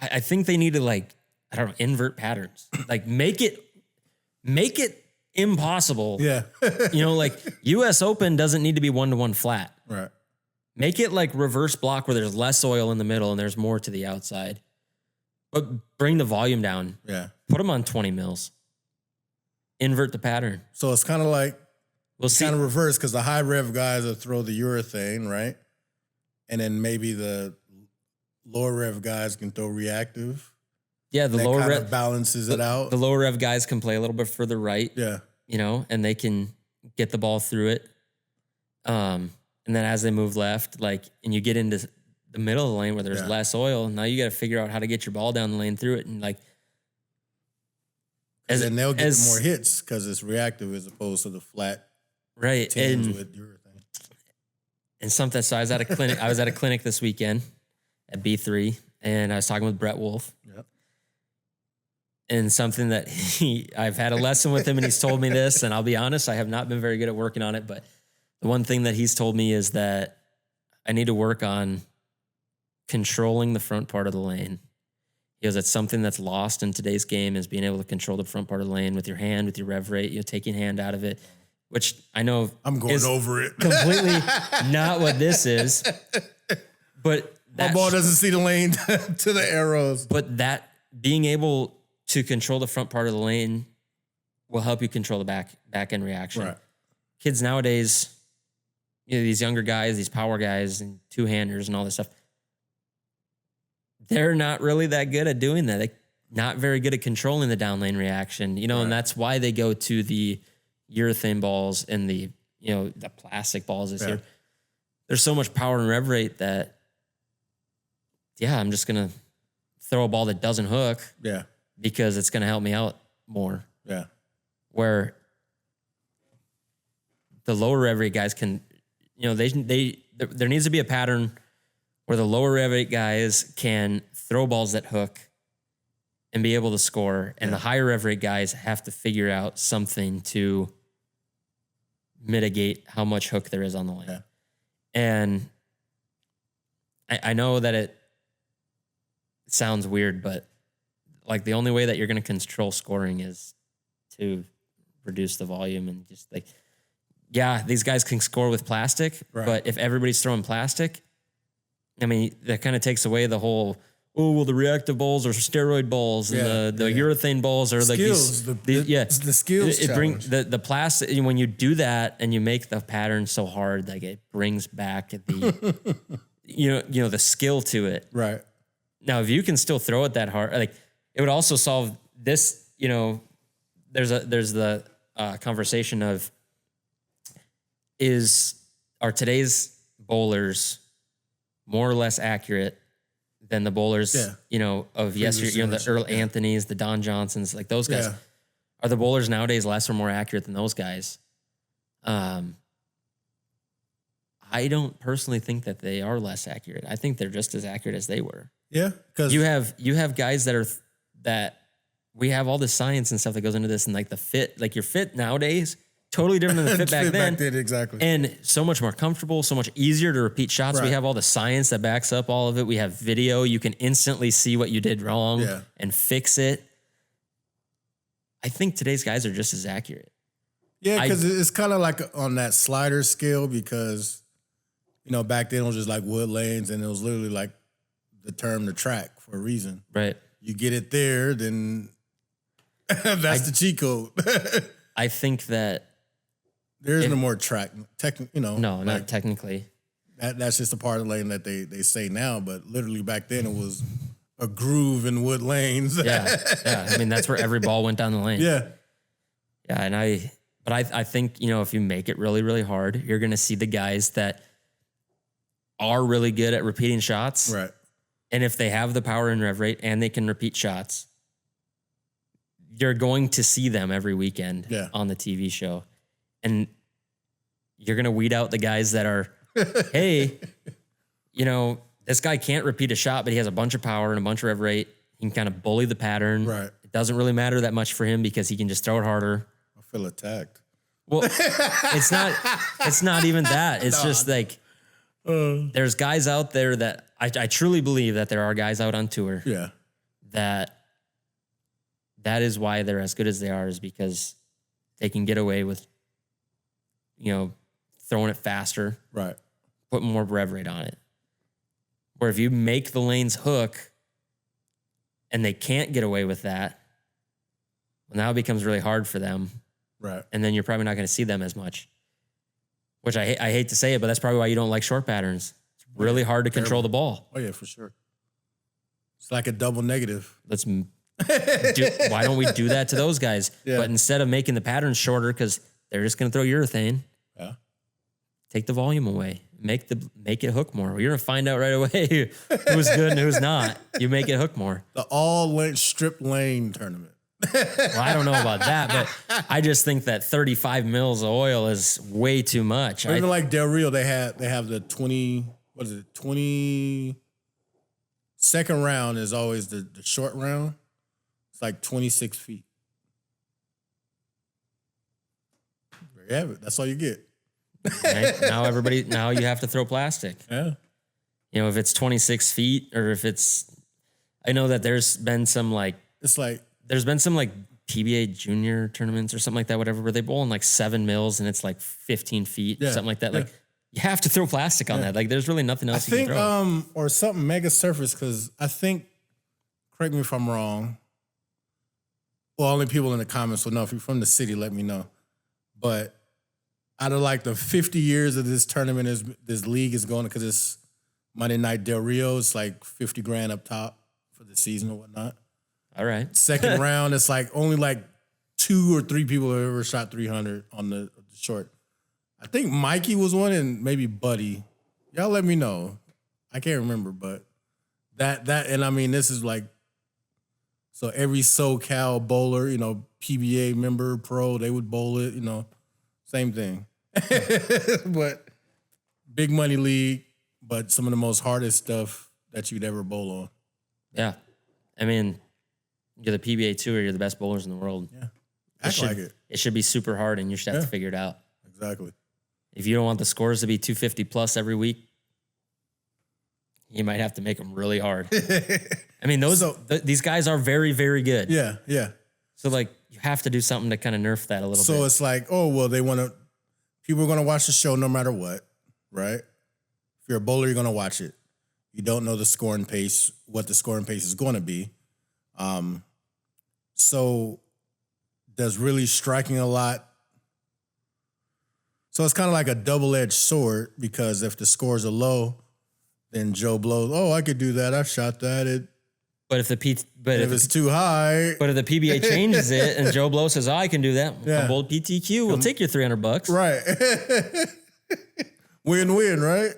Speaker 2: I think they need to, like, I don't know, invert patterns. Like, make it impossible.
Speaker 1: Yeah.
Speaker 2: Like US Open doesn't need to be 1-to-1 flat.
Speaker 1: Right.
Speaker 2: Make it like reverse block where there's less oil in the middle and there's more to the outside. But bring the volume down.
Speaker 1: Yeah.
Speaker 2: Put them on 20 mils. Invert the pattern.
Speaker 1: So it's kind of like,
Speaker 2: we'll see.
Speaker 1: Kind of reverse, because the high rev guys will throw the urethane, right? And then maybe the lower rev guys can throw reactive.
Speaker 2: Yeah, the lower rev
Speaker 1: balances it out.
Speaker 2: The lower rev guys can play a little bit further right.
Speaker 1: Yeah.
Speaker 2: And they can get the ball through it. And then as they move left, and you get into the middle of the lane where there's less oil, now you got to figure out how to get your ball down the lane through it. And
Speaker 1: then they'll get more hits because it's reactive as opposed to the flat.
Speaker 2: Right.
Speaker 1: With urethane.
Speaker 2: And something, so I was at a clinic this weekend at B3, and I was talking with Brett Wolf.
Speaker 1: Yep.
Speaker 2: And something that I've had a lesson with him, and he's told me this, and I'll be honest, I have not been very good at working on it, but the one thing that he's told me is that I need to work on controlling the front part of the lane. He goes, it's something that's lost in today's game, is being able to control the front part of the lane with your hand, with your rev rate, taking hand out of it, which I know
Speaker 1: I'm going over it.
Speaker 2: Completely not what this is. But
Speaker 1: my ball doesn't see the lane to the arrows.
Speaker 2: But that being able to control the front part of the lane will help you control the back end reaction.
Speaker 1: Right.
Speaker 2: Kids nowadays, these younger guys, these power guys and two-handers and all this stuff, they're not really that good at doing that. They're not very good at controlling the down lane reaction, and that's why they go to the urethane balls and the, the plastic balls this year. There's so much power and rev rate that, I'm just going to throw a ball that doesn't hook.
Speaker 1: Yeah.
Speaker 2: Because it's going to help me out more.
Speaker 1: Yeah.
Speaker 2: Where the lower rev rate guys can, there needs to be a pattern where the lower rev rate guys can throw balls that hook and be able to score. And the higher rev rate guys have to figure out something to mitigate how much hook there is on the lane.
Speaker 1: Yeah.
Speaker 2: And I know that it sounds weird, but like the only way that you're going to control scoring is to reduce the volume and just like, these guys can score with plastic, but if everybody's throwing plastic, I mean, that kind of takes away the whole, the reactive balls or steroid balls and the urethane balls are like
Speaker 1: skills, the skills.
Speaker 2: It brings the plastic. When you do that and you make the pattern so hard, like it brings back the, the skill to it.
Speaker 1: Right.
Speaker 2: Now, if you can still throw it that hard, like it would also solve this, there's the conversation of are today's bowlers more or less accurate than the bowlers, of yesteryear, the Earl Anthonys, the Don Johnsons, like those guys. Are the bowlers nowadays less or more accurate than those guys? I don't personally think that they are less accurate. I think they're just as accurate as they were.
Speaker 1: Yeah, because
Speaker 2: you have guys that we have all this science and stuff that goes into this, and like the fit, like your fit nowadays, totally different than the fit back then.
Speaker 1: Exactly.
Speaker 2: And so much more comfortable, so much easier to repeat shots.
Speaker 1: Right.
Speaker 2: We have all the science that backs up all of it. We have video. You can instantly see what you did wrong and fix it. I think today's guys are just as accurate.
Speaker 1: Yeah, because it's kind of like on that slider scale because, back then it was just like wood lanes and it was literally like the term the track for a reason.
Speaker 2: Right.
Speaker 1: You get it there, then that's the cheat code.
Speaker 2: I think that
Speaker 1: there's no more track,
Speaker 2: No,
Speaker 1: like,
Speaker 2: not technically.
Speaker 1: That's just a part of the lane that they say now, but literally back then it was a groove in wood lanes.
Speaker 2: Yeah. I mean, that's where every ball went down the lane.
Speaker 1: Yeah.
Speaker 2: Yeah, and I think, if you make it really, really hard, you're going to see the guys that are really good at repeating shots.
Speaker 1: Right.
Speaker 2: And if they have the power and rev rate and they can repeat shots, you're going to see them every weekend on the TV show. And you're going to weed out the guys that are, hey, this guy can't repeat a shot, but he has a bunch of power and a bunch of rev rate. He can kind of bully the pattern.
Speaker 1: Right.
Speaker 2: It doesn't really matter that much for him because he can just throw it harder.
Speaker 1: I feel attacked.
Speaker 2: Well, it's not even that. It's just like, there's guys out there that I truly believe that there are guys out on tour.
Speaker 1: Yeah.
Speaker 2: That is why they're as good as they are, is because they can get away with, throwing it faster.
Speaker 1: Right.
Speaker 2: Putting more rev rate on it. Where if you make the lanes hook and they can't get away with that, well, now it becomes really hard for them.
Speaker 1: Right.
Speaker 2: And then you're probably not going to see them as much. Which I hate to say it, but that's probably why you don't like short patterns. It's really hard to control the ball.
Speaker 1: Oh, yeah, for sure. It's like a double negative.
Speaker 2: Why don't we do that to those guys?
Speaker 1: Yeah.
Speaker 2: But instead of making the patterns shorter because they're just going to throw urethane, take the volume away. Make it hook more. You're going to find out right away who's good and who's not. You make it hook more.
Speaker 1: The all strip lane tournament.
Speaker 2: Well, I don't know about that, but I just think that 35 mils of oil is way too much.
Speaker 1: Even like Del Rio, they have the 20 second round is always the short round. It's like 26 feet. There you have it. That's all you get.
Speaker 2: Right? Now you have to throw plastic.
Speaker 1: Yeah.
Speaker 2: If it's 26 feet or if I know that there's been some PBA junior tournaments or something like that, whatever, where they bowl in like 7 mils and it's like 15 feet, something like that.
Speaker 1: Yeah.
Speaker 2: Like you have to throw plastic on that. Like there's really nothing else you can throw.
Speaker 1: Or something mega surface, because I think, correct me if I'm wrong. Well, only people in the comments will know. If you're from the city, let me know. But out of like the 50 years of this tournament, this league is going, because it's Monday Night Del Rio, it's like 50 grand up top for the season or whatnot.
Speaker 2: All right.
Speaker 1: Second round, it's like only like 2 or 3 people have ever shot 300 on the short. I think Mikey was one and maybe Buddy. Y'all let me know. I can't remember, but that and I mean this is like so every SoCal bowler, PBA member, pro, they would bowl it, same thing. But big money league, but some of the most hardest stuff that you'd ever bowl on.
Speaker 2: Yeah. I mean, you're the PBA Tour, you're the best bowlers in the world.
Speaker 1: Yeah. Act like it.
Speaker 2: It should be super hard and you should have to figure it out.
Speaker 1: Exactly.
Speaker 2: If you don't want the scores to be 250 plus every week, you might have to make them really hard. I mean, these guys are very, very good.
Speaker 1: Yeah, yeah.
Speaker 2: So, like, you have to do something to kind of nerf that a little bit.
Speaker 1: So it's like, oh, well, people are going to watch the show no matter what, right? If you're a bowler, you're going to watch it. You don't know the scoring pace, what the scoring pace is going to be. So does really striking a lot. So it's kind of like a double-edged sword because if the scores are low, then Joe blows, oh, I could do that. I shot that.
Speaker 2: But if
Speaker 1: it's too high.
Speaker 2: But if the PBA changes it and Joe Blow says, oh, I can do that.
Speaker 1: Yeah.
Speaker 2: Bold PTQ, we'll take your $300.
Speaker 1: Right. Win-win, right?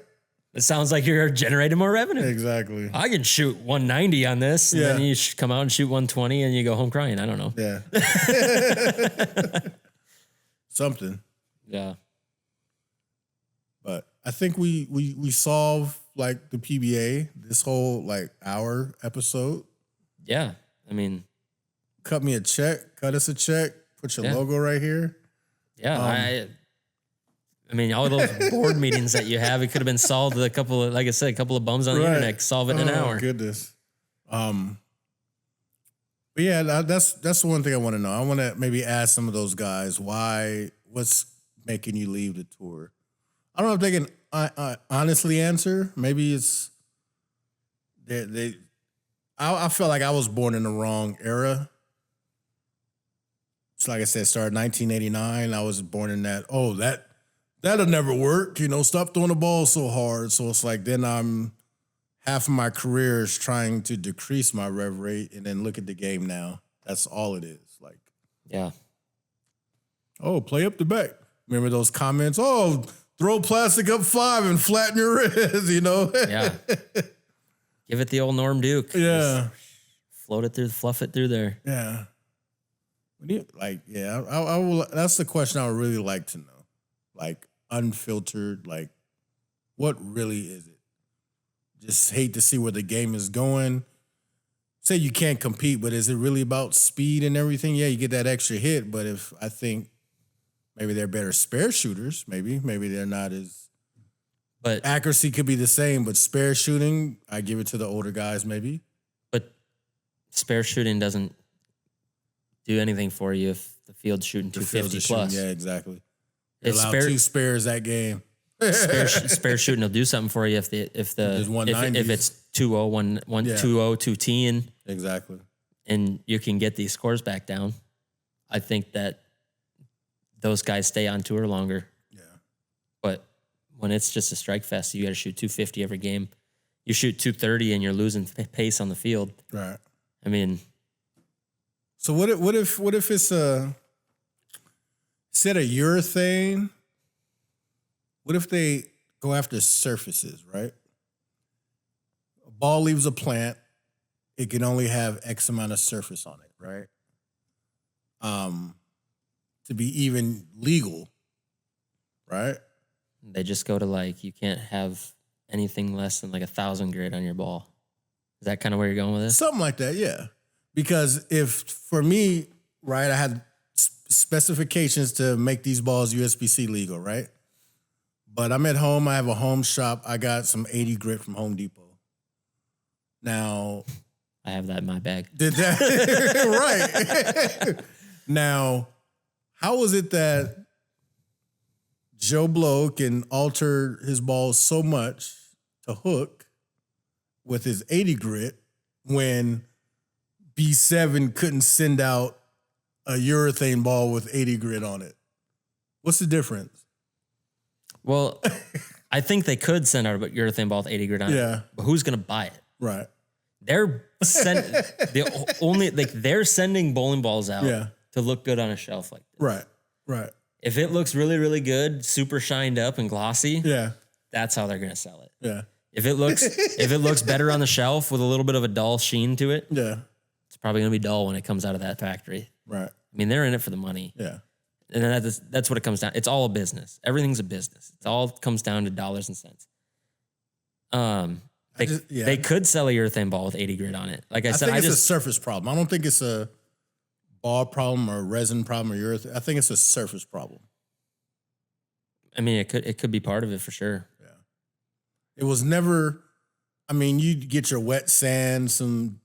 Speaker 2: It sounds like you're generating more revenue.
Speaker 1: Exactly.
Speaker 2: I can shoot 190 on this, and then you come out and shoot 120 and you go home crying. I don't know.
Speaker 1: Yeah. Something.
Speaker 2: Yeah.
Speaker 1: But I think we solve like the PBA this whole like hour episode.
Speaker 2: Yeah. I mean,
Speaker 1: cut us a check, put your logo right here.
Speaker 2: Yeah. I mean, all those board meetings that you have, it could have been solved with a couple of bums on the internet, solve it in an hour.
Speaker 1: Oh, goodness. But yeah, that's the one thing I want to know. I want to maybe ask some of those guys what's making you leave the tour. I don't know if they can honestly answer. Maybe it's I felt like I was born in the wrong era. It's like I said, started 1989. I was born in that. Oh, that'll never work. Stop throwing the ball so hard. So it's like then half of my career is trying to decrease my rev rate, and then look at the game now. That's all it is. Like,
Speaker 2: yeah.
Speaker 1: Oh, play up the back. Remember those comments? Oh, throw plastic up 5 and flatten your wrist,
Speaker 2: Yeah. Give it the old Norm Duke.
Speaker 1: Yeah.
Speaker 2: Just fluff it through there.
Speaker 1: Yeah. I will. That's the question I would really like to know. Like, unfiltered, like, what really is it? Just hate to see where the game is going. Say you can't compete, but is it really about speed and everything? Yeah, you get that extra hit, but I think maybe they're better spare shooters. Maybe they're not as. But accuracy could be the same, but spare shooting, I give it to the older guys maybe.
Speaker 2: But spare shooting doesn't do anything for you if the field's shooting 250 plus.
Speaker 1: Yeah, exactly. They allow 2 spares that game.
Speaker 2: Spare shooting will do something for you if it's 2-0, 2-0, 2-10.
Speaker 1: Exactly.
Speaker 2: And you can get these scores back down. I think that those guys stay on tour longer.
Speaker 1: Yeah.
Speaker 2: But when it's just a strike fest, you got to shoot 250 every game. You shoot 230 and you're losing pace on the field.
Speaker 1: Right.
Speaker 2: I mean,
Speaker 1: so what if it's instead of urethane? What if they go after surfaces, right? A ball leaves a plant, it can only have X amount of surface on it, right? To be even legal, right?
Speaker 2: They just go to like, you can't have anything less than like 1,000 grit on your ball. Is that kind of where you're going with this?
Speaker 1: Something like that, yeah. Because if, for me, right, I had specifications to make these balls USBC legal, right? But I'm at home. I have a home shop. I got some 80 grit from Home Depot. Now,
Speaker 2: I have that in my bag.
Speaker 1: Did that right? Now, how is it that Joe Blow can alter his balls so much to hook with his 80 grit when B7 couldn't send out a urethane ball with 80 grit on it? What's the difference?
Speaker 2: Well, I think they could send out a urethane ball with 80 grit on it. But who's going to buy it?
Speaker 1: Right.
Speaker 2: They're sending bowling balls out to look good on a shelf like this.
Speaker 1: Right.
Speaker 2: If it looks really, really good, super shined up and glossy,
Speaker 1: Yeah.
Speaker 2: that's how they're gonna sell it.
Speaker 1: Yeah.
Speaker 2: If it looks better on the shelf with a little bit of a dull sheen to it,
Speaker 1: Yeah.
Speaker 2: it's probably gonna be dull when it comes out of that factory.
Speaker 1: Right.
Speaker 2: I mean, they're in it for the money.
Speaker 1: Yeah.
Speaker 2: And then that's what it comes down. It's all a business. Everything's a business. It all comes down to dollars and cents. They could sell a urethane ball with 80 grit on it. Like I said,
Speaker 1: think it's a surface problem. I don't think it's a ball problem or a resin problem or urethane. I think it's a surface problem.
Speaker 2: I mean, it could be part of it for sure.
Speaker 1: Yeah. It was never, I mean, you'd get your wet sand, some,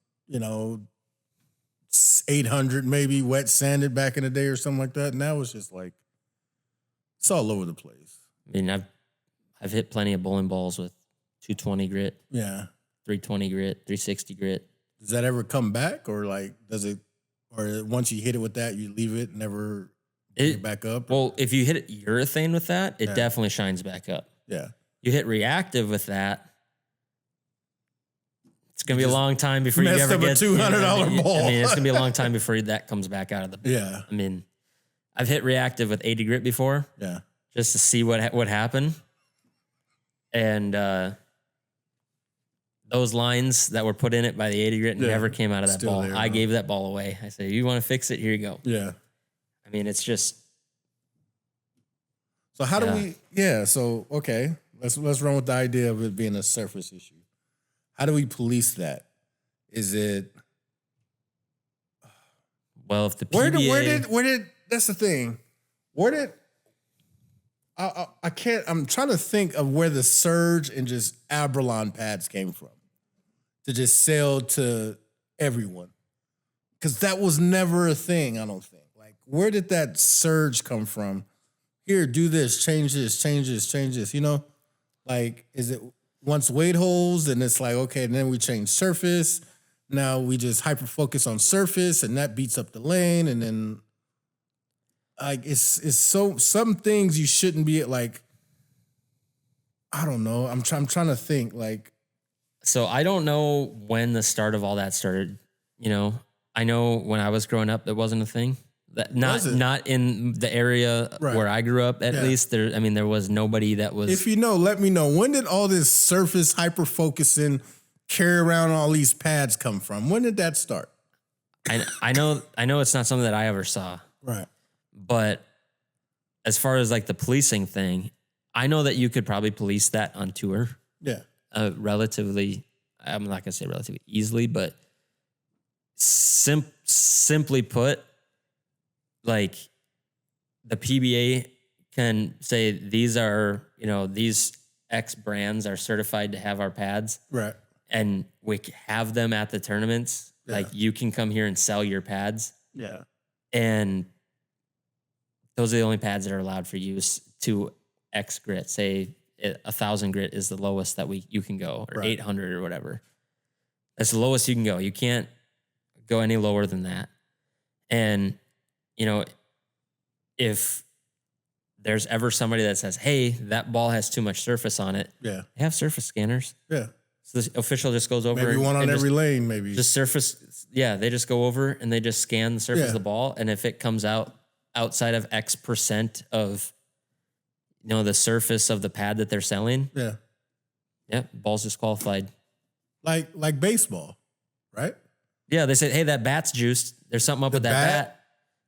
Speaker 1: 800 maybe wet sanded back in the day or something like that. Now it's just like, it's all over the place.
Speaker 2: I mean, I've hit plenty of bowling balls with 220 grit.
Speaker 1: Yeah.
Speaker 2: 320 grit, 360 grit.
Speaker 1: Does that ever come back, or like, or once you hit it with that, you leave it, never bring it back up?
Speaker 2: Well, if you hit it urethane with that, it definitely shines back up.
Speaker 1: Yeah.
Speaker 2: You hit reactive with that, it's gonna be a long time before you ever get
Speaker 1: a $200 ball.
Speaker 2: I mean, it's gonna be a long time before that comes back out of the ball.
Speaker 1: Yeah.
Speaker 2: I mean, I've hit reactive with 80 grit before.
Speaker 1: Yeah.
Speaker 2: Just to see what happened, and those lines that were put in it by the 80 grit never came out of that ball. I gave that ball away. I said, "You want to fix it? Here you go."
Speaker 1: Yeah.
Speaker 2: I mean, it's just.
Speaker 1: So how do we? Yeah. So okay, let's run with the idea of it being a surface issue. How do we police that? Is it?
Speaker 2: Well, if the PBA,
Speaker 1: where did that's the thing. Where did I can't. I'm trying to think of where the surge and just Abralon pads came from to just sell to everyone, because that was never a thing. I don't think. Like, where did that surge come from? Here, do this, change this, change this, change this. Like, is it once weight holes and it's like, okay, and then we change surface. Now we just hyper focus on surface and that beats up the lane, and then. Like, it's so, some things you shouldn't be like, I don't know. I'm trying to think, like.
Speaker 2: So I don't know when the start of all that started. I know when I was growing up, it wasn't a thing. That not in the area where I grew up, at least. There was nobody that was.
Speaker 1: If you know, let me know. When did all this surface hyper focusing, carry around all these pads come from? When did that start?
Speaker 2: I know it's not something that I ever saw.
Speaker 1: Right.
Speaker 2: But as far as like the policing thing, I know that you could probably police that on tour.
Speaker 1: Yeah.
Speaker 2: Relatively, I'm not gonna say relatively easily, but simply put, like the PBA can say these are, these X brands are certified to have our pads.
Speaker 1: Right.
Speaker 2: And we have them at the tournaments. Yeah. Like, you can come here and sell your pads.
Speaker 1: Yeah.
Speaker 2: And those are the only pads that are allowed for use to X grit. Say 1,000 grit is the lowest that you can go, or 800 or whatever. That's the lowest you can go. You can't go any lower than that. And, if there's ever somebody that says, hey, that ball has too much surface on it.
Speaker 1: Yeah.
Speaker 2: They have surface scanners.
Speaker 1: Yeah.
Speaker 2: So the official just goes over.
Speaker 1: Maybe one on every lane, maybe.
Speaker 2: Just surface. Yeah. They just go over and they just scan the surface of the ball. And if it comes out outside of X percent of, the surface of the pad that they're selling. Yeah. Yeah. Ball's disqualified.
Speaker 1: Like baseball, right?
Speaker 2: Yeah. They said, hey, that bat's juiced. There's something up with that bat.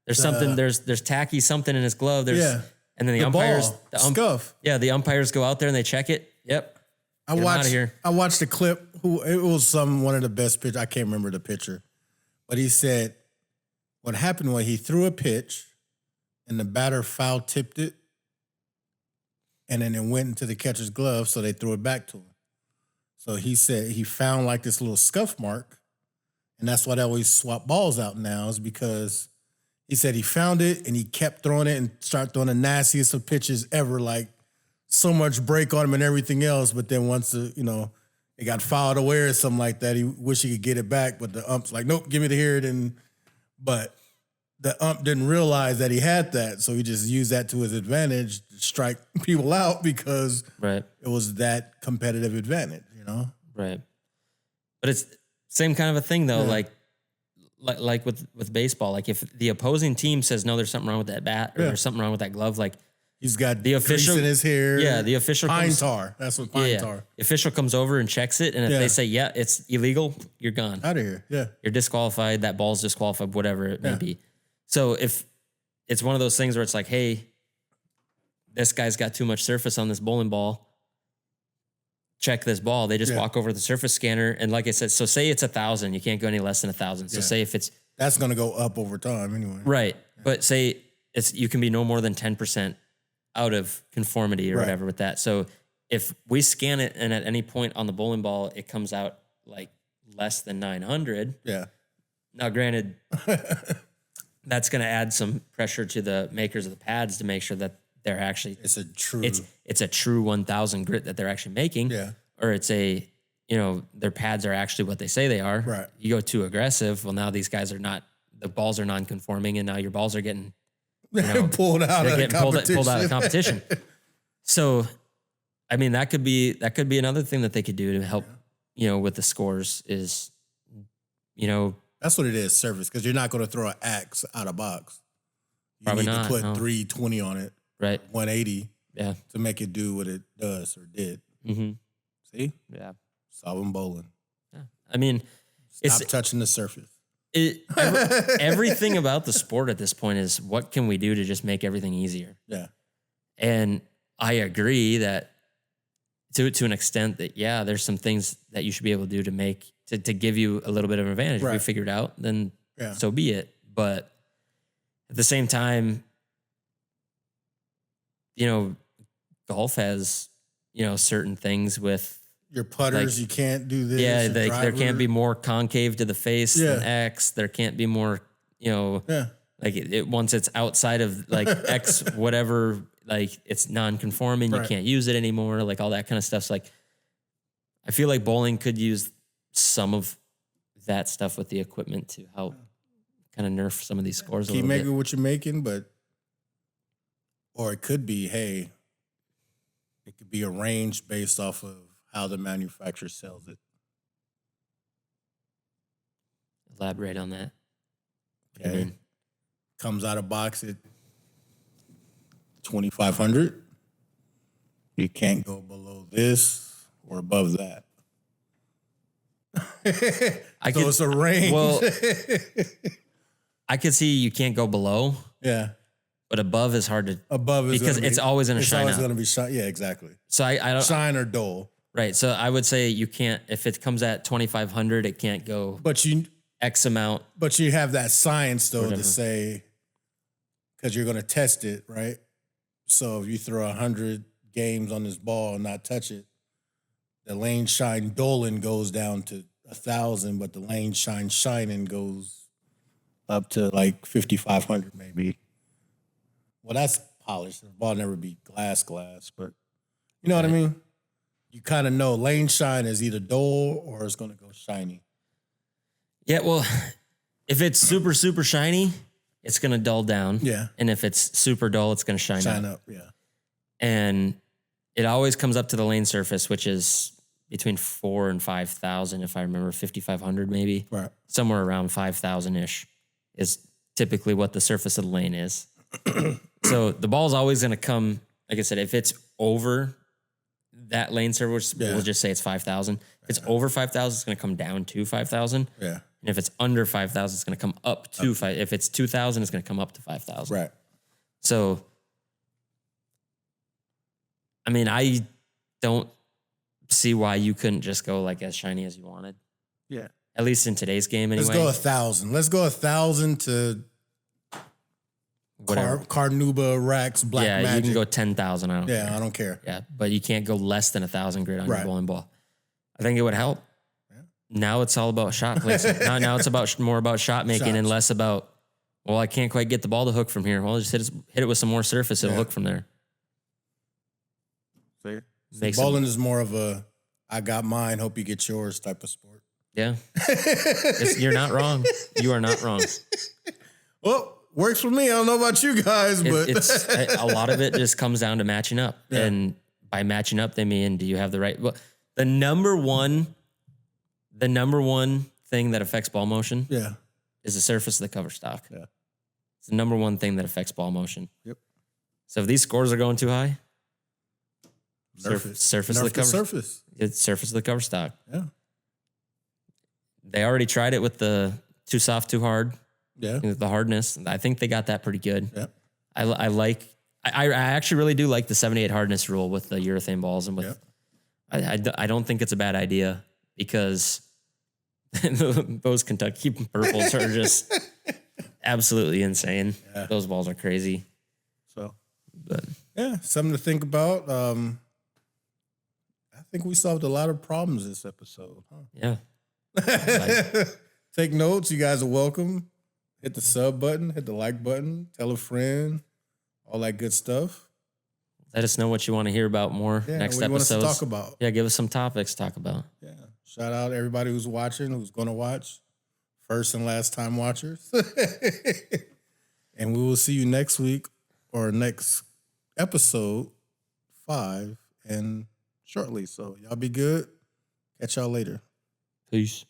Speaker 2: There's something, there's tacky something in his glove. And then the umpires,
Speaker 1: scuff.
Speaker 2: Yeah. The umpires go out there and they check it. Yep.
Speaker 1: I watched a clip. It was one of the best pitch. I can't remember the pitcher, but he said what happened when he threw a pitch and the batter foul tipped it, and then it went into the catcher's glove, so they threw it back to him. So he said he found like this little scuff mark, and that's why they always swap balls out now, is because he said he found it and he kept throwing it and started throwing the nastiest of pitches ever, like so much break on him and everything else. But then once it got fouled away or something like that, he wished he could get it back, but the ump's like, nope, give me the here. But the ump didn't realize that he had that, so he just used that to his advantage to strike people out because it was that competitive advantage,
Speaker 2: Right. But it's same kind of a thing though. like with baseball, like if the opposing team says no, there's something wrong with that bat or there's something wrong with that glove, like
Speaker 1: he's got
Speaker 2: the official
Speaker 1: grease in his hair.
Speaker 2: Yeah, the official
Speaker 1: pine tar. That's what pine tar.
Speaker 2: The official comes over and checks it, and if they say it's illegal, you're gone.
Speaker 1: Out of here. Yeah.
Speaker 2: You're disqualified. That ball's disqualified, whatever it may be. So if it's one of those things where it's like, hey, this guy's got too much surface on this bowling ball, check this ball. They just walk over to the surface scanner. And like I said, so say it's 1,000. You can't go any less than 1,000. So say if it's...
Speaker 1: That's going to go up over time anyway.
Speaker 2: Right. Yeah. But say you can be no more than 10% out of conformity or whatever with that. So if we scan it and at any point on the bowling ball, it comes out like less than 900.
Speaker 1: Yeah.
Speaker 2: Now, granted, that's going to add some pressure to the makers of the pads to make sure that they're actually... It's a true 1,000 grit that they're actually making.
Speaker 1: Yeah.
Speaker 2: Or it's a, their pads are actually what they say they are.
Speaker 1: Right.
Speaker 2: You go too aggressive. Well, now these guys are not, the balls are non-conforming and now your balls are getting
Speaker 1: pulled out of
Speaker 2: competition. So, I mean, that could be another thing that they could do to help, with the scores is,
Speaker 1: That's what it is, surface, because you're not going to throw an axe out of box. You
Speaker 2: Probably
Speaker 1: need
Speaker 2: not,
Speaker 1: to put
Speaker 2: no.
Speaker 1: 320 on it.
Speaker 2: Right.
Speaker 1: 180.
Speaker 2: Yeah.
Speaker 1: To make it do what it does or did.
Speaker 2: Mm-hmm.
Speaker 1: See?
Speaker 2: Yeah.
Speaker 1: Solving bowling.
Speaker 2: Yeah. I mean,
Speaker 1: Stop touching the surface.
Speaker 2: Everything about the sport at this point is what can we do to just make everything easier?
Speaker 1: Yeah.
Speaker 2: And I agree that to an extent that, there's some things that you should be able to do to make, to give you a little bit of an advantage. If we figure it out, then so be it. But at the same time, golf has, certain things with
Speaker 1: your putters. You can't do this.
Speaker 2: Yeah. There can't be more concave to the face than X. There can't be more, like once it's outside of like X, whatever, like it's non-conforming. You can't use it anymore. Like all that kind of stuff's like, I feel like bowling could use some of that stuff with the equipment to help kind of nerf some of these scores a little bit.
Speaker 1: Keep making what you're making, or it could be, hey, it could be arranged based off of how the manufacturer sells it.
Speaker 2: Elaborate on that.
Speaker 1: Okay. I mean, comes out of box at 2,500. You can't go below this or above that. It's a range.
Speaker 2: Well, I could see you can't go below.
Speaker 1: Yeah.
Speaker 2: But above is hard to...
Speaker 1: Above is
Speaker 2: because it's always going to shine out.
Speaker 1: It's always going to be shine. Yeah, exactly.
Speaker 2: So I don't...
Speaker 1: Shine or dull.
Speaker 2: Right. So I would say you can't... If it comes at 2,500, it can't go X amount.
Speaker 1: But you have that science, though, to say... Because you're going to test it, right? So if you throw 100 games on this ball and not touch it, the lane shine dulling goes down to 1,000, but the lane shine shining goes up to like 5,500 maybe. Well, that's polished. The ball never be glass, but you know what I mean? You kind of know lane shine is either dull or it's going to go shiny.
Speaker 2: Yeah, well, if it's super, super shiny, it's going to dull down.
Speaker 1: Yeah.
Speaker 2: And if it's super dull, it's going to shine
Speaker 1: up. Yeah.
Speaker 2: And it always comes up to the lane surface, which is between 4,000 and 5,000, if I remember, 5,500 maybe.
Speaker 1: Right.
Speaker 2: Somewhere around 5,000-ish is typically what the surface of the lane is. So the ball's always going to come, like I said, if it's over that lane surface, we'll just say it's 5,000. If it's over 5,000, it's going to come down to 5,000.
Speaker 1: Yeah.
Speaker 2: And if it's under 5,000, it's going to come up to 5. If it's 2,000, it's going to come up to 5,000.
Speaker 1: Right.
Speaker 2: So, I mean, I don't see why you couldn't just go like as shiny as you wanted.
Speaker 1: Yeah.
Speaker 2: At least in today's game, anyway.
Speaker 1: Let's go 1,000. Let's go 1,000 to Carnauba Racks Black Magic.
Speaker 2: Yeah, you can go 10,000. I don't care.
Speaker 1: I don't care.
Speaker 2: Yeah, but you can't go less than 1,000 grit on your bowling ball. I think it would help. Yeah. Now it's all about shot placement. now it's more about shot making and less about, well, I can't quite get the ball to hook from here. Well, just hit it with some more surface. It'll hook from there.
Speaker 1: Bowling is more of a, I got mine, hope you get yours type of sport.
Speaker 2: Yeah. You're not wrong. You are not wrong.
Speaker 1: Well, works for me. I don't know about you guys, but
Speaker 2: it's a lot of it just comes down to matching up. Yeah. And by matching up, they mean, do you have the right? Well, the number one thing that affects ball motion is the surface of the cover stock.
Speaker 1: Yeah.
Speaker 2: It's the number one thing that affects ball motion.
Speaker 1: Yep.
Speaker 2: So if these scores are going too high,
Speaker 1: Surface.
Speaker 2: surface of the cover. It's surface of the cover stock.
Speaker 1: Yeah.
Speaker 2: They already tried it with the too soft, too hard.
Speaker 1: Yeah.
Speaker 2: The hardness. I think they got that pretty good.
Speaker 1: Yeah.
Speaker 2: I actually really do like the 78 hardness rule with the urethane balls and with. I don't think it's a bad idea because those Kentucky purples are just absolutely insane.
Speaker 1: Yeah.
Speaker 2: Those balls are crazy.
Speaker 1: So,
Speaker 2: but
Speaker 1: yeah, something to think about. I think we solved a lot of problems this episode. Huh?
Speaker 2: Yeah.
Speaker 1: Take notes. You guys are welcome. Hit the sub button, hit the like button, tell a friend, all that good stuff.
Speaker 2: Let us know what you want to hear about more next
Speaker 1: what you want us to
Speaker 2: episodes.
Speaker 1: talk about.
Speaker 2: Yeah, give us some topics to talk about.
Speaker 1: Yeah. Shout out everybody who's watching, who's going to watch. First and last time watchers. And we will see you next week or next episode 5 and shortly. So y'all be good. Catch y'all later.
Speaker 2: Peace.